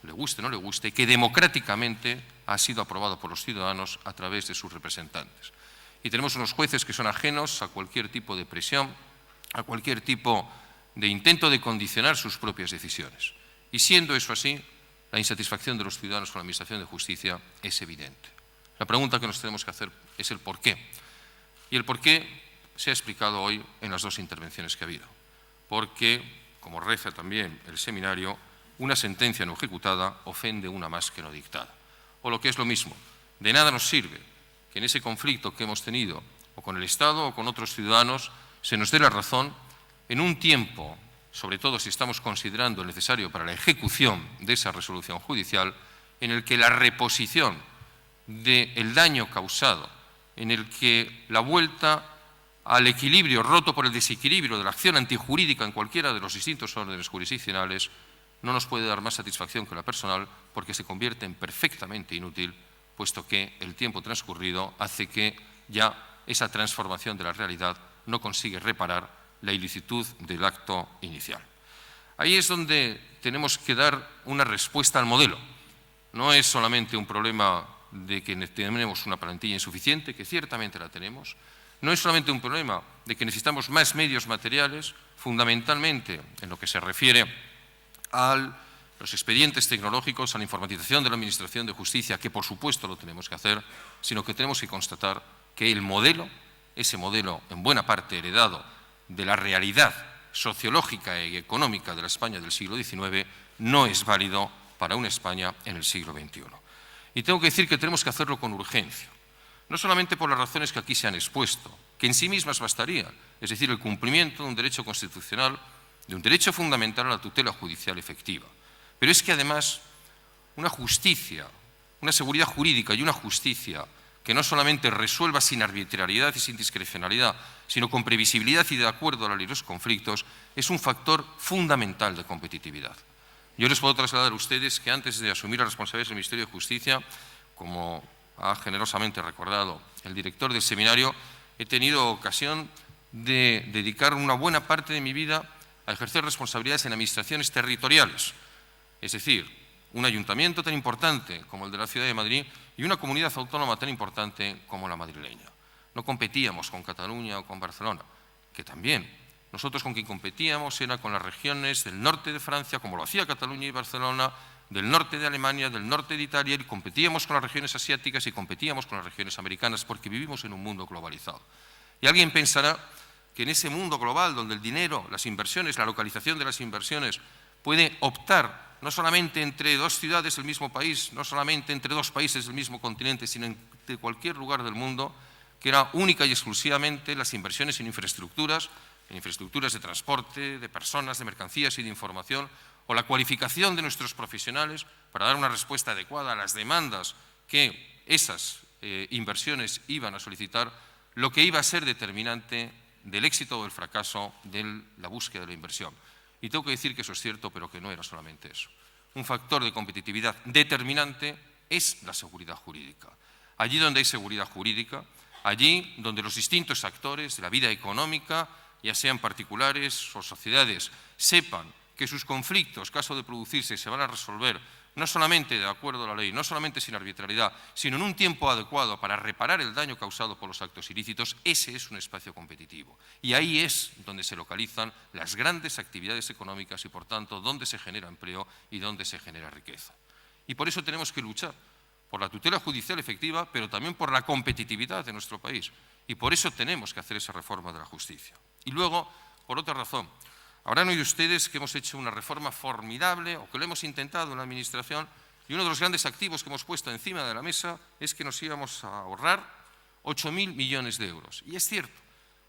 S3: le guste o no le guste, que democráticamente ha sido aprobado por los ciudadanos a través de sus representantes. Y tenemos unos jueces que son ajenos a cualquier tipo de presión, a cualquier tipo de intento de condicionar sus propias decisiones. Y, siendo eso así, la insatisfacción de los ciudadanos con la Administración de Justicia es evidente. La pregunta que nos tenemos que hacer es el por qué. Y el por qué se ha explicado hoy en las 2 intervenciones que ha habido. porque, como reza también el seminario, una sentencia no ejecutada ofende una más que no dictada. O lo que es lo mismo, de nada nos sirve que en ese conflicto que hemos tenido, o con el Estado o con otros ciudadanos, se nos dé la razón en un tiempo, sobre todo si estamos considerando el necesario para la ejecución de esa resolución judicial, en el que la reposición del daño causado, en el que la vuelta al equilibrio roto por el desequilibrio de la acción antijurídica en cualquiera de los distintos órdenes jurisdiccionales no nos puede dar más satisfacción que la personal, porque se convierte en perfectamente inútil, puesto que el tiempo transcurrido hace que ya esa transformación de la realidad no consigue reparar la ilicitud del acto inicial. Ahí es donde tenemos que dar una respuesta al modelo. No es solamente un problema de que tenemos una plantilla insuficiente, que ciertamente la tenemos. No es solamente un problema de que necesitamos más medios materiales, fundamentalmente en lo que se refiere a los expedientes tecnológicos, a la informatización de la Administración de Justicia, que por supuesto lo tenemos que hacer, sino que tenemos que constatar que el modelo, ese modelo en buena parte heredado de la realidad sociológica y económica de la España del siglo XIX, no es válido para una España en el siglo XXI. Y tengo que decir que tenemos que hacerlo con urgencia, no solamente por las razones que aquí se han expuesto, que en sí mismas bastarían, es decir, el cumplimiento de un derecho constitucional, de un derecho fundamental a la tutela judicial efectiva, pero es que además una justicia, una seguridad jurídica y una justicia que no solamente resuelva sin arbitrariedad y sin discrecionalidad, sino con previsibilidad y de acuerdo a la ley de los conflictos, es un factor fundamental de competitividad. Yo les puedo trasladar a ustedes que antes de asumir las responsabilidades del Ministerio de Justicia, como ha generosamente recordado el director del seminario, he tenido ocasión de dedicar una buena parte de mi vida a ejercer responsabilidades en administraciones territoriales, es decir, un ayuntamiento tan importante como el de la Ciudad de Madrid y una comunidad autónoma tan importante como la madrileña. No competíamos con Cataluña o con Barcelona, que también. Nosotros con quien competíamos era con las regiones del norte de Francia, como lo hacía Cataluña y Barcelona, del norte de Alemania, del norte de Italia, y competíamos con las regiones asiáticas y competíamos con las regiones americanas, porque vivimos en un mundo globalizado. Y alguien pensará que en ese mundo global, donde el dinero, las inversiones, la localización de las inversiones, puede optar no solamente entre dos ciudades del mismo país, no solamente entre dos países del mismo continente, sino entre cualquier lugar del mundo, que era única y exclusivamente las inversiones en infraestructuras de transporte, de personas, de mercancías y de información, o la cualificación de nuestros profesionales para dar una respuesta adecuada a las demandas que esas inversiones iban a solicitar, lo que iba a ser determinante del éxito o del fracaso de la búsqueda de la inversión. Y tengo que decir que eso es cierto, pero que no era solamente eso. Un factor de competitividad determinante es la seguridad jurídica. Allí donde hay seguridad jurídica, allí donde los distintos actores de la vida económica, ya sean particulares o sociedades, sepan que sus conflictos, caso de producirse, se van a resolver no solamente de acuerdo a la ley, no solamente sin arbitrariedad, sino en un tiempo adecuado para reparar el daño causado por los actos ilícitos, ese es un espacio competitivo. Y ahí es donde se localizan las grandes actividades económicas y, por tanto, donde se genera empleo y donde se genera riqueza. Y por eso tenemos que luchar por la tutela judicial efectiva, pero también por la competitividad de nuestro país. Y por eso tenemos que hacer esa reforma de la justicia. Y luego, por otra razón, habrán oído ustedes que hemos hecho una reforma formidable o que lo hemos intentado en la Administración, y uno de los grandes activos que hemos puesto encima de la mesa es que nos íbamos a ahorrar 8.000 millones de euros. Y es cierto,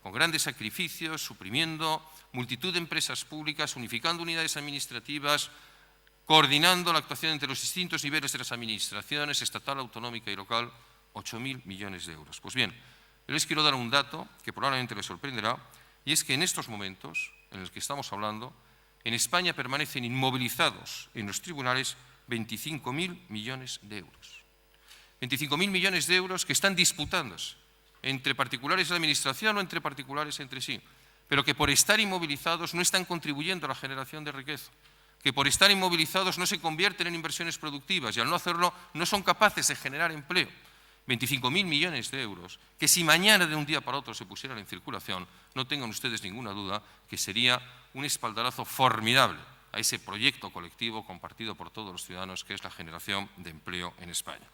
S3: con grandes sacrificios, suprimiendo multitud de empresas públicas, unificando unidades administrativas, coordinando la actuación entre los distintos niveles de las administraciones, estatal, autonómica y local, 8.000 millones de euros. Pues bien, yo les quiero dar un dato que probablemente les sorprenderá, y es que en estos momentos en los que estamos hablando, en España permanecen inmovilizados en los tribunales 25.000 millones de euros. 25.000 millones de euros que están disputándose entre particulares de la Administración o entre particulares entre sí, pero que por estar inmovilizados no están contribuyendo a la generación de riqueza, que por estar inmovilizados no se convierten en inversiones productivas y al no hacerlo no son capaces de generar empleo. 25.000 millones de euros, que si mañana de un día para otro se pusieran en circulación, no tengan ustedes ninguna duda que sería un espaldarazo formidable a ese proyecto colectivo compartido por todos los ciudadanos, que es la generación de empleo en España.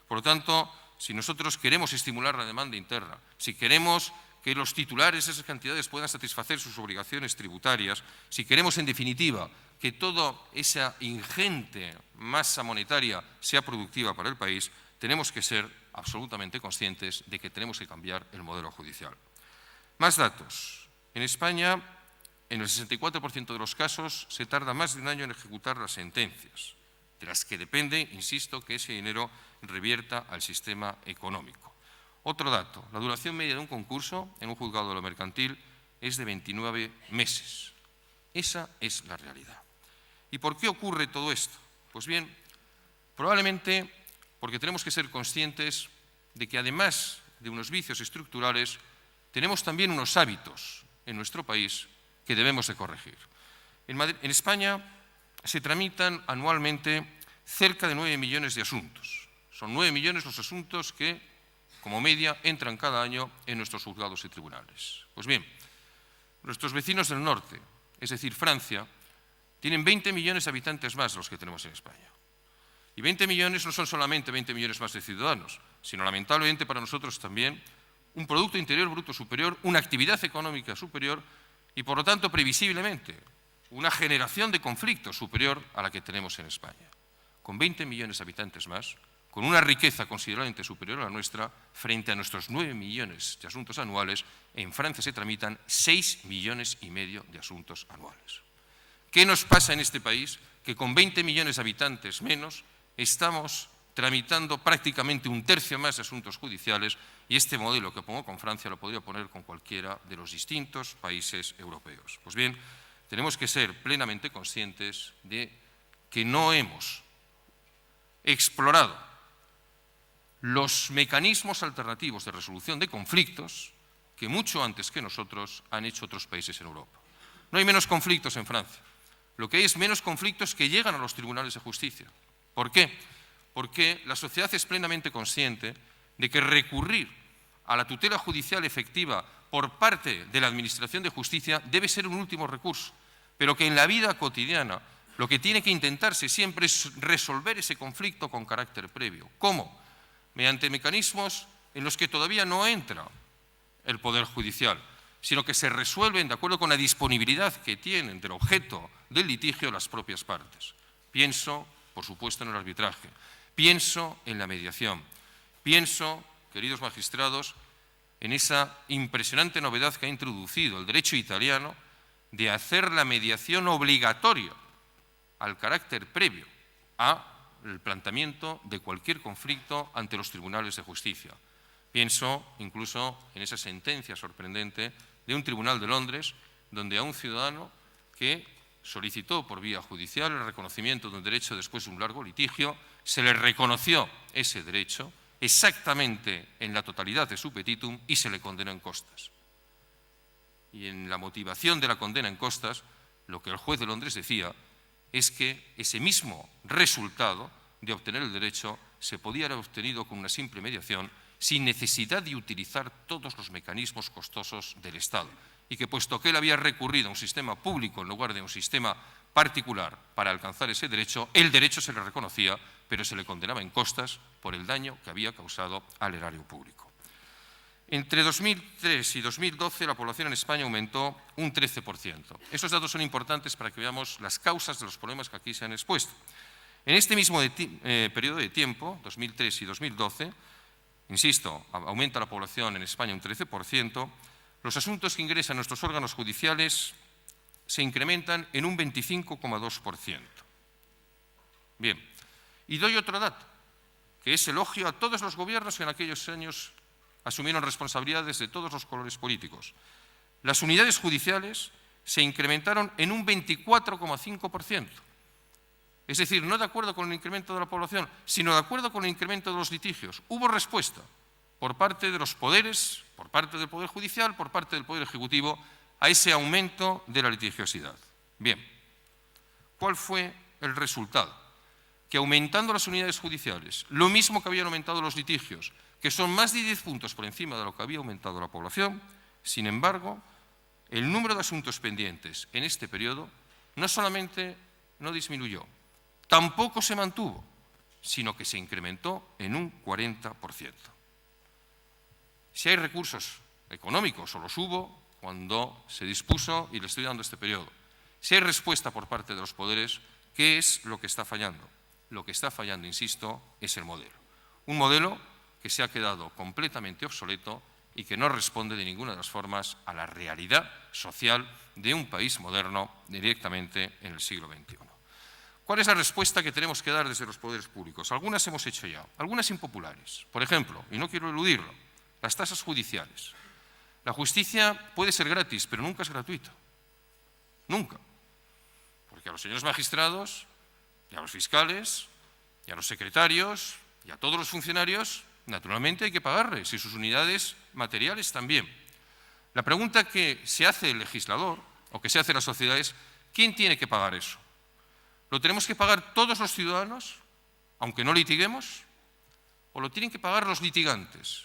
S3: Por lo tanto, si nosotros queremos estimular la demanda interna, si queremos que los titulares de esas cantidades puedan satisfacer sus obligaciones tributarias, si queremos, en definitiva, que toda esa ingente masa monetaria sea productiva para el país, tenemos que ser absolutamente conscientes de que tenemos que cambiar el modelo judicial. Más datos. En España, en el 64% de los casos, se tarda más de un año en ejecutar las sentencias, de las que depende, insisto, que ese dinero revierta al sistema económico. Otro dato, la duración media de un concurso en un juzgado de lo mercantil es de 29 meses. Esa es la realidad. ¿Y por qué ocurre todo esto? Pues bien, probablemente porque tenemos que ser conscientes de que además de unos vicios estructurales, tenemos también unos hábitos en nuestro país que debemos de corregir. En España se tramitan anualmente cerca de 9 millones de asuntos. Son 9 millones los asuntos que, como media, entran cada año en nuestros juzgados y tribunales. Pues bien, nuestros vecinos del norte, es decir, Francia, tienen 20 millones de habitantes más de los que tenemos en España. Y 20 millones no son solamente 20 millones más de ciudadanos, sino lamentablemente para nosotros también un Producto Interior Bruto superior, una actividad económica superior y, por lo tanto, previsiblemente, una generación de conflictos superior a la que tenemos en España. Con 20 millones de habitantes más, con una riqueza considerablemente superior a la nuestra, frente a nuestros 9 millones de asuntos anuales, en Francia se tramitan 6,5 millones de asuntos anuales. ¿Qué nos pasa en este país? Que con 20 millones de habitantes menos estamos tramitando prácticamente un tercio más de asuntos judiciales y este modelo que pongo con Francia lo podría poner con cualquiera de los distintos países europeos. Pues bien, tenemos que ser plenamente conscientes de que no hemos explorado los mecanismos alternativos de resolución de conflictos que mucho antes que nosotros han hecho otros países en Europa. No hay menos conflictos en Francia. Lo que hay es menos conflictos que llegan a los tribunales de justicia. ¿Por qué? Porque la sociedad es plenamente consciente de que recurrir a la tutela judicial efectiva por parte de la Administración de Justicia debe ser un último recurso, pero que en la vida cotidiana lo que tiene que intentarse siempre es resolver ese conflicto con carácter previo. ¿Cómo? Mediante mecanismos en los que todavía no entra el Poder Judicial, sino que se resuelven de acuerdo con la disponibilidad que tienen del objeto del litigio las propias partes. Pienso, por supuesto, en el arbitraje, pienso en la mediación, pienso, queridos magistrados, en esa impresionante novedad que ha introducido el derecho italiano de hacer la mediación obligatoria al carácter previo al planteamiento de cualquier conflicto ante los tribunales de justicia. Pienso incluso en esa sentencia sorprendente de un tribunal de Londres donde a un ciudadano que solicitó por vía judicial el reconocimiento de un derecho después de un largo litigio, se le reconoció ese derecho exactamente en la totalidad de su petitum y se le condenó en costas. Y en la motivación de la condena en costas, lo que el juez de Londres decía es que ese mismo resultado de obtener el derecho se podía haber obtenido con una simple mediación sin necesidad de utilizar todos los mecanismos costosos del Estado y que, puesto que él había recurrido a un sistema público en lugar de un sistema particular para alcanzar ese derecho, el derecho se le reconocía, pero se le condenaba en costas por el daño que había causado al erario público. Entre 2003 y 2012 la población en España aumentó un 13%. Esos datos son importantes para que veamos las causas de los problemas que aquí se han expuesto. En este mismo periodo de tiempo, 2003 y 2012, insisto, aumenta la población en España un 13%, los asuntos que ingresan a nuestros órganos judiciales se incrementan en un 25,2%. Bien, y doy otro dato, que es elogio a todos los gobiernos que en aquellos años asumieron responsabilidades de todos los colores políticos. Las unidades judiciales se incrementaron en un 24,5%. Es decir, no de acuerdo con el incremento de la población, sino de acuerdo con el incremento de los litigios. Hubo respuesta por parte de los poderes, por parte del Poder Judicial, por parte del Poder Ejecutivo, a ese aumento de la litigiosidad. Bien, ¿cuál fue el resultado? Que aumentando las unidades judiciales, lo mismo que habían aumentado los litigios, que son más de 10 puntos por encima de lo que había aumentado la población, sin embargo, el número de asuntos pendientes en este periodo no solamente no disminuyó, tampoco se mantuvo, sino que se incrementó en un 40%. Si hay recursos económicos, o los hubo cuando se dispuso, y le estoy dando este periodo. Si hay respuesta por parte de los poderes, ¿qué es lo que está fallando? Lo que está fallando, insisto, es el modelo. Un modelo que se ha quedado completamente obsoleto y que no responde de ninguna de las formas a la realidad social de un país moderno directamente en el siglo XXI. ¿Cuál es la respuesta que tenemos que dar desde los poderes públicos? Algunas hemos hecho ya, algunas impopulares. Por ejemplo, y no quiero eludirlo, las tasas judiciales. La justicia puede ser gratis, pero nunca es gratuita. Nunca. Porque a los señores magistrados, y a los fiscales, y a los secretarios, y a todos los funcionarios, naturalmente hay que pagarles, y sus unidades materiales también. La pregunta que se hace el legislador, o que se hace la sociedad, es ¿quién tiene que pagar eso? ¿Lo tenemos que pagar todos los ciudadanos, aunque no litiguemos? ¿O lo tienen que pagar los litigantes?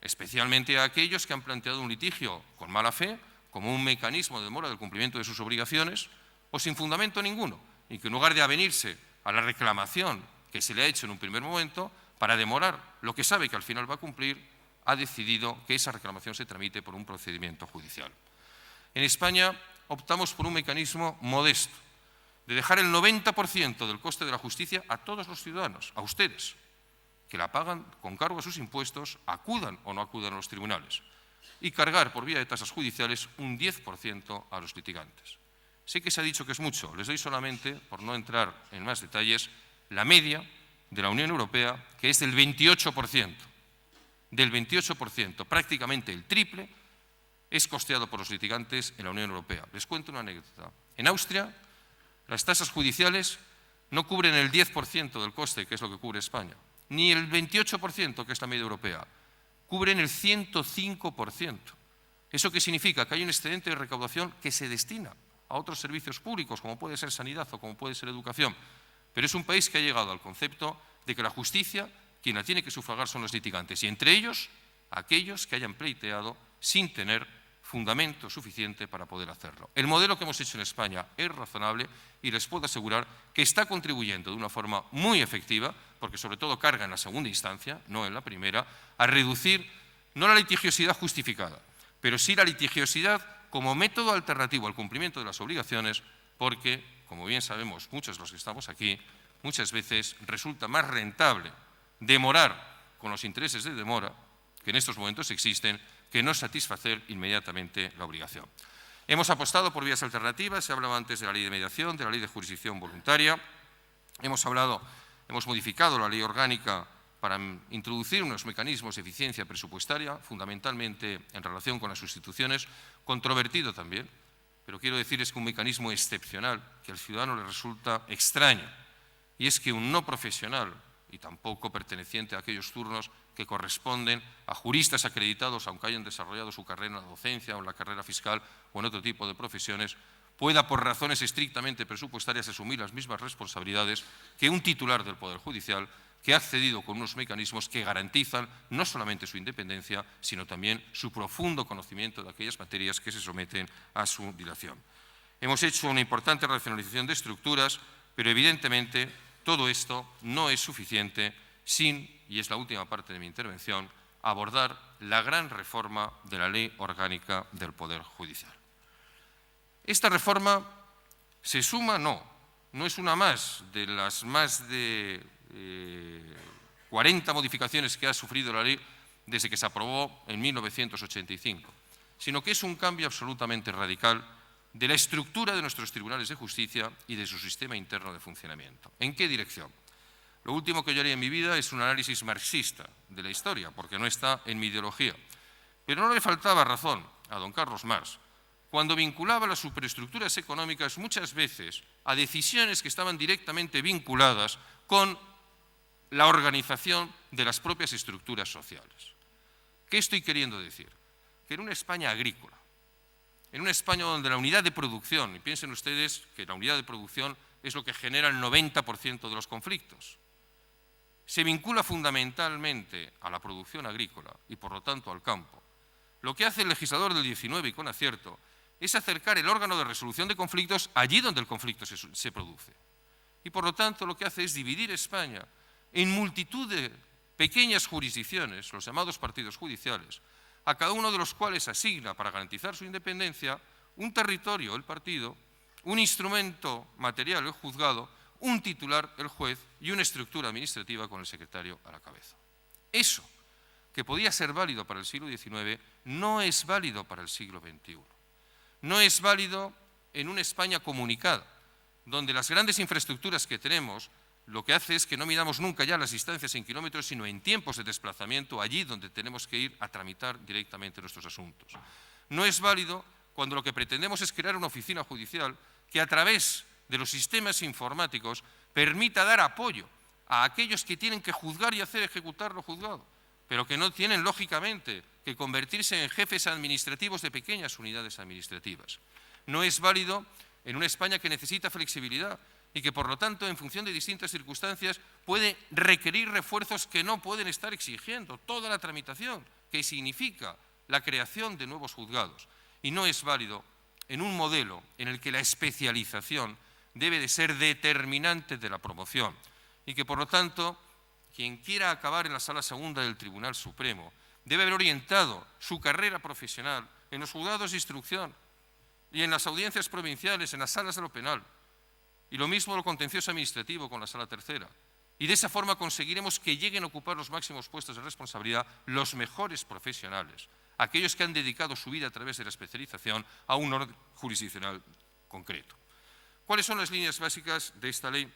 S3: Especialmente a aquellos que han planteado un litigio con mala fe, como un mecanismo de demora del cumplimiento de sus obligaciones, o sin fundamento ninguno, y que en lugar de avenirse a la reclamación que se le ha hecho en un primer momento, para demorar lo que sabe que al final va a cumplir, ha decidido que esa reclamación se tramite por un procedimiento judicial. En España optamos por un mecanismo modesto, de dejar el 90% del coste de la justicia a todos los ciudadanos, a ustedes, que la pagan con cargo a sus impuestos, acudan o no acudan a los tribunales, y cargar por vía de tasas judiciales un 10% a los litigantes. Sé que se ha dicho que es mucho, les doy solamente, por no entrar en más detalles, la media de la Unión Europea, que es del 28%. Del 28%, prácticamente el triple, es costeado por los litigantes en la Unión Europea. Les cuento una anécdota. En Austria, las tasas judiciales no cubren el 10% del coste, que es lo que cubre España, ni el 28%, que es la media europea. Cubren el 105%. ¿Eso qué significa? Que hay un excedente de recaudación que se destina a otros servicios públicos, como puede ser sanidad o como puede ser educación. Pero es un país que ha llegado al concepto de que la justicia, quien la tiene que sufragar son los litigantes, y entre ellos, aquellos que hayan pleiteado sin tener fundamento suficiente para poder hacerlo. El modelo que hemos hecho en España es razonable y les puedo asegurar que está contribuyendo de una forma muy efectiva, porque sobre todo carga en la segunda instancia, no en la primera, a reducir no la litigiosidad justificada, pero sí la litigiosidad como método alternativo al cumplimiento de las obligaciones, porque, como bien sabemos muchos de los que estamos aquí, muchas veces resulta más rentable demorar con los intereses de demora, que en estos momentos existen, que no satisfacer inmediatamente la obligación. Hemos apostado por vías alternativas, se hablaba antes de la ley de mediación, de la ley de jurisdicción voluntaria, hemos modificado la ley orgánica para introducir unos mecanismos de eficiencia presupuestaria, fundamentalmente en relación con las sustituciones, controvertido también, pero quiero decirles que un mecanismo excepcional, que al ciudadano le resulta extraño, y es que un no profesional y tampoco perteneciente a aquellos turnos que corresponden a juristas acreditados, aunque hayan desarrollado su carrera en la docencia o en la carrera fiscal o en otro tipo de profesiones, pueda, por razones estrictamente presupuestarias, asumir las mismas responsabilidades que un titular del Poder Judicial que ha accedido con unos mecanismos que garantizan no solamente su independencia, sino también su profundo conocimiento de aquellas materias que se someten a su dilación. Hemos hecho una importante racionalización de estructuras, pero evidentemente todo esto no es suficiente sin, y es la última parte de mi intervención, abordar la gran reforma de la Ley Orgánica del Poder Judicial. Esta reforma se suma, no es una más de las más de 40 modificaciones que ha sufrido la ley desde que se aprobó en 1985, sino que es un cambio absolutamente radical de la estructura de nuestros tribunales de justicia y de su sistema interno de funcionamiento. ¿En qué dirección? Lo último que yo haría en mi vida es un análisis marxista de la historia, porque no está en mi ideología. Pero no le faltaba razón a don Carlos Marx cuando vinculaba las superestructuras económicas muchas veces a decisiones que estaban directamente vinculadas con la organización de las propias estructuras sociales. ¿Qué estoy queriendo decir? Que en una España agrícola, en una España donde la unidad de producción, y piensen ustedes que la unidad de producción es lo que genera el 90% de los conflictos, se vincula fundamentalmente a la producción agrícola y por lo tanto al campo. Lo que hace el legislador del 19 y con acierto es acercar el órgano de resolución de conflictos allí donde el conflicto se produce. Y por lo tanto lo que hace es dividir España en multitud de pequeñas jurisdicciones, los llamados partidos judiciales, a cada uno de los cuales asigna, para garantizar su independencia, un territorio, el partido, un instrumento material, el juzgado, un titular, el juez, y una estructura administrativa con el secretario a la cabeza. Eso, que podía ser válido para el siglo XIX, no es válido para el siglo XXI. No es válido en una España comunicada, donde las grandes infraestructuras que tenemos lo que hace es que no midamos nunca ya las distancias en kilómetros, sino en tiempos de desplazamiento allí donde tenemos que ir a tramitar directamente nuestros asuntos. No es válido cuando lo que pretendemos es crear una oficina judicial que a través de los sistemas informáticos permita dar apoyo a aquellos que tienen que juzgar y hacer ejecutar lo juzgado, pero que no tienen, lógicamente, que convertirse en jefes administrativos de pequeñas unidades administrativas. No es válido en una España que necesita flexibilidad y que, por lo tanto, en función de distintas circunstancias, puede requerir refuerzos que no pueden estar exigiendo toda la tramitación que significa la creación de nuevos juzgados. Y no es válido en un modelo en el que la especialización debe de ser determinante de la promoción y que, por lo tanto, quien quiera acabar en la Sala Segunda del Tribunal Supremo debe haber orientado su carrera profesional en los juzgados de instrucción y en las audiencias provinciales, en las salas de lo penal. Y lo mismo lo contencioso administrativo con la Sala Tercera. Y de esa forma conseguiremos que lleguen a ocupar los máximos puestos de responsabilidad los mejores profesionales, aquellos que han dedicado su vida a través de la especialización a un orden jurisdiccional concreto. ¿Cuáles son las líneas básicas de esta ley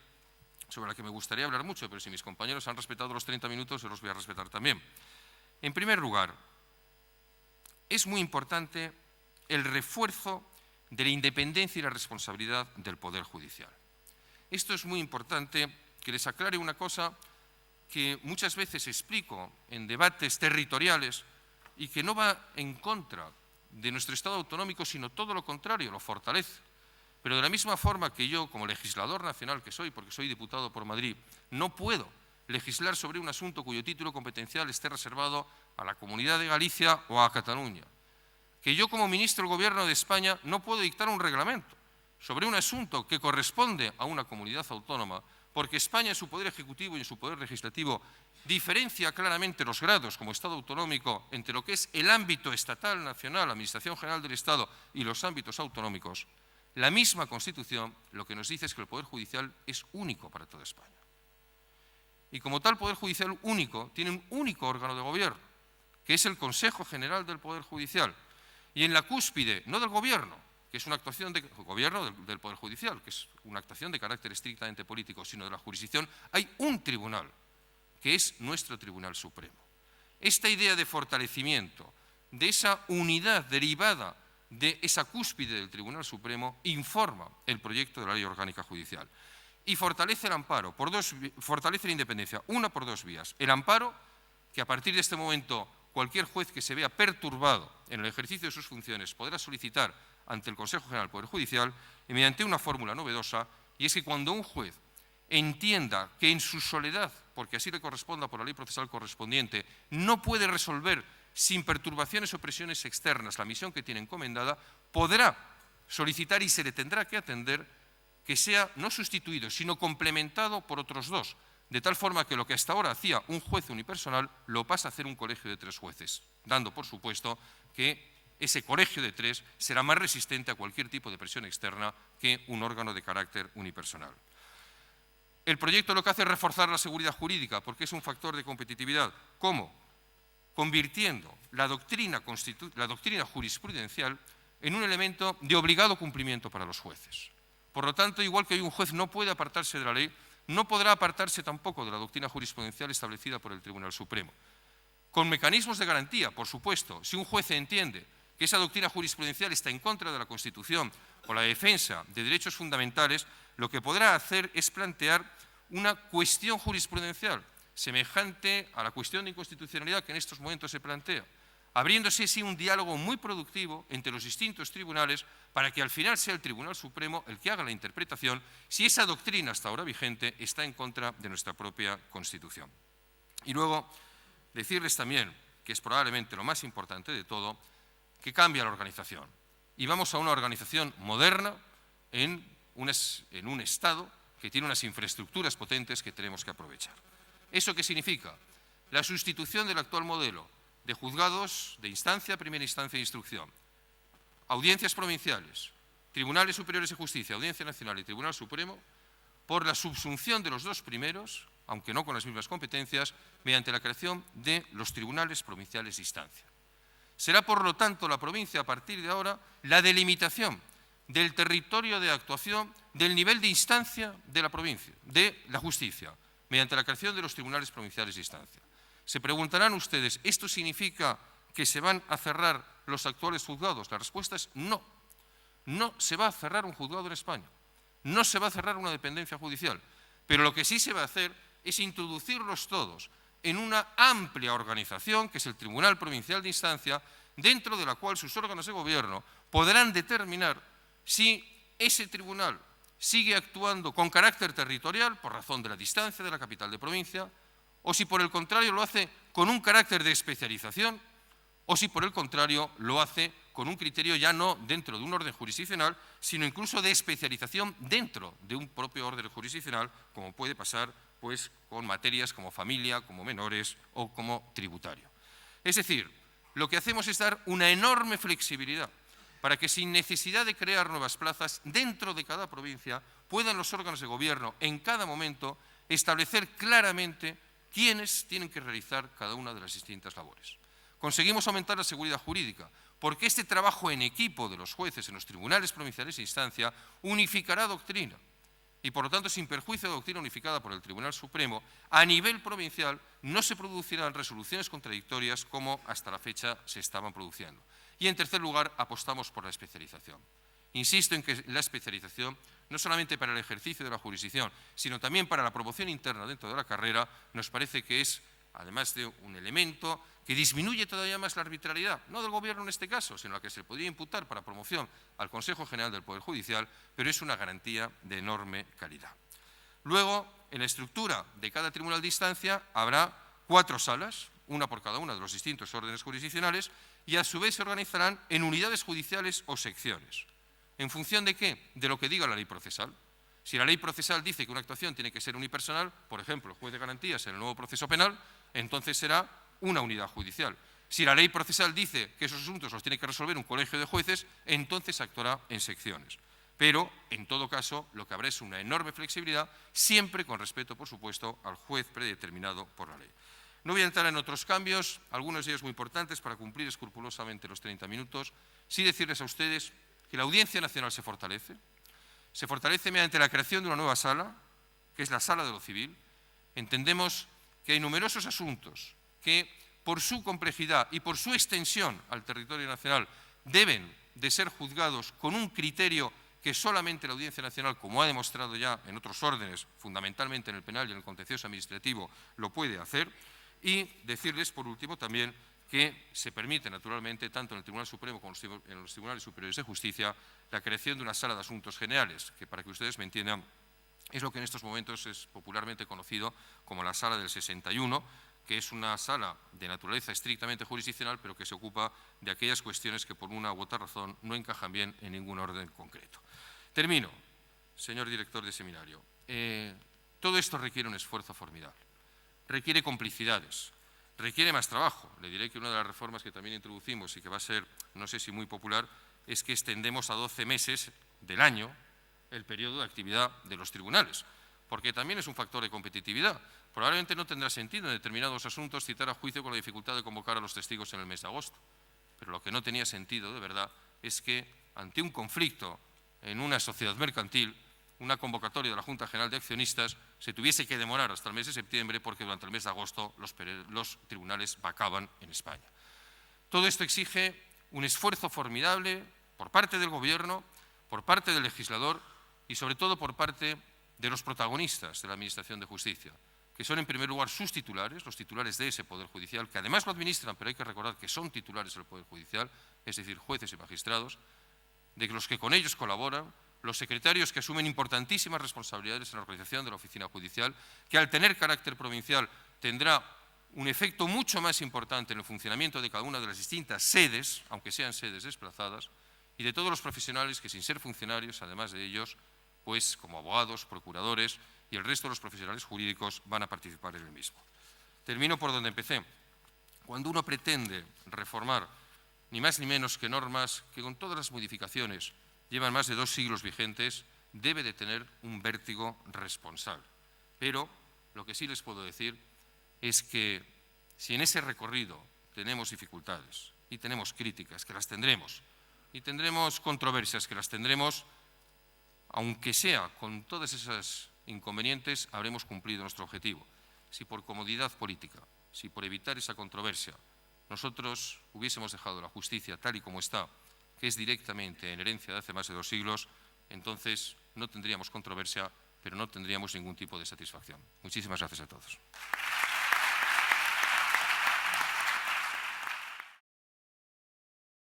S3: sobre la que me gustaría hablar mucho, pero si mis compañeros han respetado los 30 minutos, yo los voy a respetar también? En primer lugar, es muy importante el refuerzo de la independencia y la responsabilidad del Poder Judicial. Esto es muy importante que les aclare una cosa que muchas veces explico en debates territoriales y que no va en contra de nuestro Estado autonómico, sino todo lo contrario, lo fortalece. Pero de la misma forma que yo, como legislador nacional que soy, porque soy diputado por Madrid, no puedo legislar sobre un asunto cuyo título competencial esté reservado a la Comunidad de Galicia o a Cataluña, que yo como ministro del Gobierno de España no puedo dictar un reglamento sobre un asunto que corresponde a una comunidad autónoma, porque España en su poder ejecutivo y en su poder legislativo diferencia claramente los grados como Estado autonómico entre lo que es el ámbito estatal, nacional, Administración General del Estado y los ámbitos autonómicos. La misma Constitución lo que nos dice es que el Poder Judicial es único para toda España. Y como tal Poder Judicial único, tiene un único órgano de gobierno, que es el Consejo General del Poder Judicial. Y en la cúspide, no del Gobierno, que es una actuación del Gobierno del Poder Judicial, que es una actuación de carácter estrictamente político, sino de la jurisdicción, hay un tribunal, que es nuestro Tribunal Supremo. Esta idea de fortalecimiento, de esa unidad derivada de esa cúspide del Tribunal Supremo, informa el proyecto de la Ley Orgánica Judicial. Y fortalece el amparo, fortalece la independencia, una por dos vías. El amparo, que a partir de este momento cualquier juez que se vea perturbado en el ejercicio de sus funciones podrá solicitar ante el Consejo General del Poder Judicial, y mediante una fórmula novedosa, y es que cuando un juez entienda que en su soledad, porque así le corresponda por la ley procesal correspondiente, no puede resolver sin perturbaciones o presiones externas la misión que tiene encomendada, podrá solicitar y se le tendrá que atender que sea no sustituido, sino complementado por otros dos, de tal forma que lo que hasta ahora hacía un juez unipersonal lo pasa a hacer un colegio de 3 jueces, dando por supuesto que ese colegio de 3 será más resistente a cualquier tipo de presión externa que un órgano de carácter unipersonal. El proyecto lo que hace es reforzar la seguridad jurídica, porque es un factor de competitividad. ¿Cómo? Convirtiendo la doctrina jurisprudencial en un elemento de obligado cumplimiento para los jueces. Por lo tanto, igual que hoy un juez no puede apartarse de la ley, no podrá apartarse tampoco de la doctrina jurisprudencial establecida por el Tribunal Supremo. Con mecanismos de garantía, por supuesto, si un juez entiende que esa doctrina jurisprudencial está en contra de la Constitución o la defensa de derechos fundamentales, lo que podrá hacer es plantear una cuestión jurisprudencial semejante a la cuestión de inconstitucionalidad que en estos momentos se plantea, abriéndose así un diálogo muy productivo entre los distintos tribunales para que al final sea el Tribunal Supremo el que haga la interpretación si esa doctrina hasta ahora vigente está en contra de nuestra propia Constitución. Y luego decirles también, que es probablemente lo más importante de todo, que cambia la organización. Y vamos a una organización moderna en un Estado que tiene unas infraestructuras potentes que tenemos que aprovechar. ¿Eso qué significa? La sustitución del actual modelo de juzgados de instancia, primera instancia e instrucción, audiencias provinciales, tribunales superiores de justicia, Audiencia Nacional y Tribunal Supremo, por la subsunción de los dos primeros, aunque no con las mismas competencias, mediante la creación de los tribunales provinciales de instancia. Será, por lo tanto, la provincia, a partir de ahora, la delimitación del territorio de actuación del nivel de instancia de la provincia, de la justicia, mediante la creación de los tribunales provinciales de instancia. Se preguntarán ustedes, ¿esto significa que se van a cerrar los actuales juzgados? La respuesta es no. No se va a cerrar un juzgado en España. No se va a cerrar una dependencia judicial. Pero lo que sí se va a hacer es introducirlos todos en una amplia organización, que es el Tribunal Provincial de Instancia, dentro de la cual sus órganos de gobierno podrán determinar si ese tribunal sigue actuando con carácter territorial, por razón de la distancia de la capital de provincia, o si por el contrario lo hace con un carácter de especialización, o si por el contrario lo hace con un criterio ya no dentro de un orden jurisdiccional, sino incluso de especialización dentro de un propio orden jurisdiccional, como puede pasar pues, con materias como familia, como menores o como tributario. Es decir, lo que hacemos es dar una enorme flexibilidad para que sin necesidad de crear nuevas plazas dentro de cada provincia puedan los órganos de gobierno en cada momento establecer claramente quiénes tienen que realizar cada una de las distintas labores. Conseguimos aumentar la seguridad jurídica porque este trabajo en equipo de los jueces en los tribunales provinciales de instancia unificará doctrina y, por lo tanto, sin perjuicio de doctrina unificada por el Tribunal Supremo, a nivel provincial no se producirán resoluciones contradictorias como hasta la fecha se estaban produciendo. Y, en tercer lugar, apostamos por la especialización. Insisto en que la especialización, no solamente para el ejercicio de la jurisdicción, sino también para la promoción interna dentro de la carrera, nos parece que es, además de un elemento que disminuye todavía más la arbitrariedad, no del Gobierno en este caso, sino la que se podría imputar para promoción al Consejo General del Poder Judicial, pero es una garantía de enorme calidad. Luego, en la estructura de cada tribunal de instancia habrá 4 salas, una por cada uno de los distintos órdenes jurisdiccionales, y a su vez se organizarán en unidades judiciales o secciones. ¿En función de qué? De lo que diga la ley procesal. Si la ley procesal dice que una actuación tiene que ser unipersonal, por ejemplo, juez de garantías en el nuevo proceso penal, entonces será una unidad judicial. Si la ley procesal dice que esos asuntos los tiene que resolver un colegio de jueces, entonces actuará en secciones. Pero, en todo caso, lo que habrá es una enorme flexibilidad, siempre con respeto, por supuesto, al juez predeterminado por la ley. No voy a entrar en otros cambios, algunos de ellos muy importantes para cumplir escrupulosamente los 30 minutos. Sí decirles a ustedes que la Audiencia Nacional se fortalece mediante la creación de una nueva sala, que es la Sala de lo Civil. Entendemos que hay numerosos asuntos que, por su complejidad y por su extensión al territorio nacional, deben de ser juzgados con un criterio que solamente la Audiencia Nacional, como ha demostrado ya en otros órdenes, fundamentalmente en el penal y en el contencioso administrativo, lo puede hacer. Y decirles, por último, también que se permite, naturalmente, tanto en el Tribunal Supremo como en los Tribunales Superiores de Justicia, la creación de una sala de asuntos generales, que, para que ustedes me entiendan, es lo que en estos momentos es popularmente conocido como la Sala del 61, que es una sala de naturaleza estrictamente jurisdiccional, pero que se ocupa de aquellas cuestiones que por una u otra razón no encajan bien en ningún orden concreto. Termino, señor director de seminario. Todo esto requiere un esfuerzo formidable. Requiere complicidades, requiere más trabajo. Le diré que una de las reformas que también introducimos y que va a ser, no sé si muy popular, es que extendemos a 12 meses del año el periodo de actividad de los tribunales, porque también es un factor de competitividad. Probablemente no tendrá sentido en determinados asuntos citar a juicio con la dificultad de convocar a los testigos en el mes de agosto, pero lo que no tenía sentido, de verdad, es que ante un conflicto en una sociedad mercantil, una convocatoria de la Junta General de Accionistas se tuviese que demorar hasta el mes de septiembre porque durante el mes de agosto los tribunales vacaban en España. Todo esto exige un esfuerzo formidable por parte del Gobierno, por parte del legislador y, sobre todo, por parte de los protagonistas de la Administración de Justicia, que son, en primer lugar, sus titulares, los titulares de ese Poder Judicial, que además lo administran, pero hay que recordar que son titulares del Poder Judicial, es decir, jueces y magistrados, de los que con ellos colaboran, los secretarios que asumen importantísimas responsabilidades en la organización de la oficina judicial, que al tener carácter provincial tendrá un efecto mucho más importante en el funcionamiento de cada una de las distintas sedes, aunque sean sedes desplazadas, y de todos los profesionales que, sin ser funcionarios, además de ellos, pues como abogados, procuradores y el resto de los profesionales jurídicos van a participar en el mismo. Termino por donde empecé. cuando uno pretende reformar ni más ni menos que normas que con todas las modificaciones llevan más de 2 siglos vigentes, debe de tener un vértigo responsable. Pero lo que sí les puedo decir es que si en ese recorrido tenemos dificultades y tenemos críticas, que las tendremos, y tendremos controversias, que las tendremos, aunque sea con todas esas inconvenientes, habremos cumplido nuestro objetivo. Si por comodidad política, si por evitar esa controversia, nosotros hubiésemos dejado la justicia tal y como está, que es directamente en herencia de hace más de 2 siglos, entonces no tendríamos controversia, pero no tendríamos ningún tipo de satisfacción. Muchísimas gracias a todos.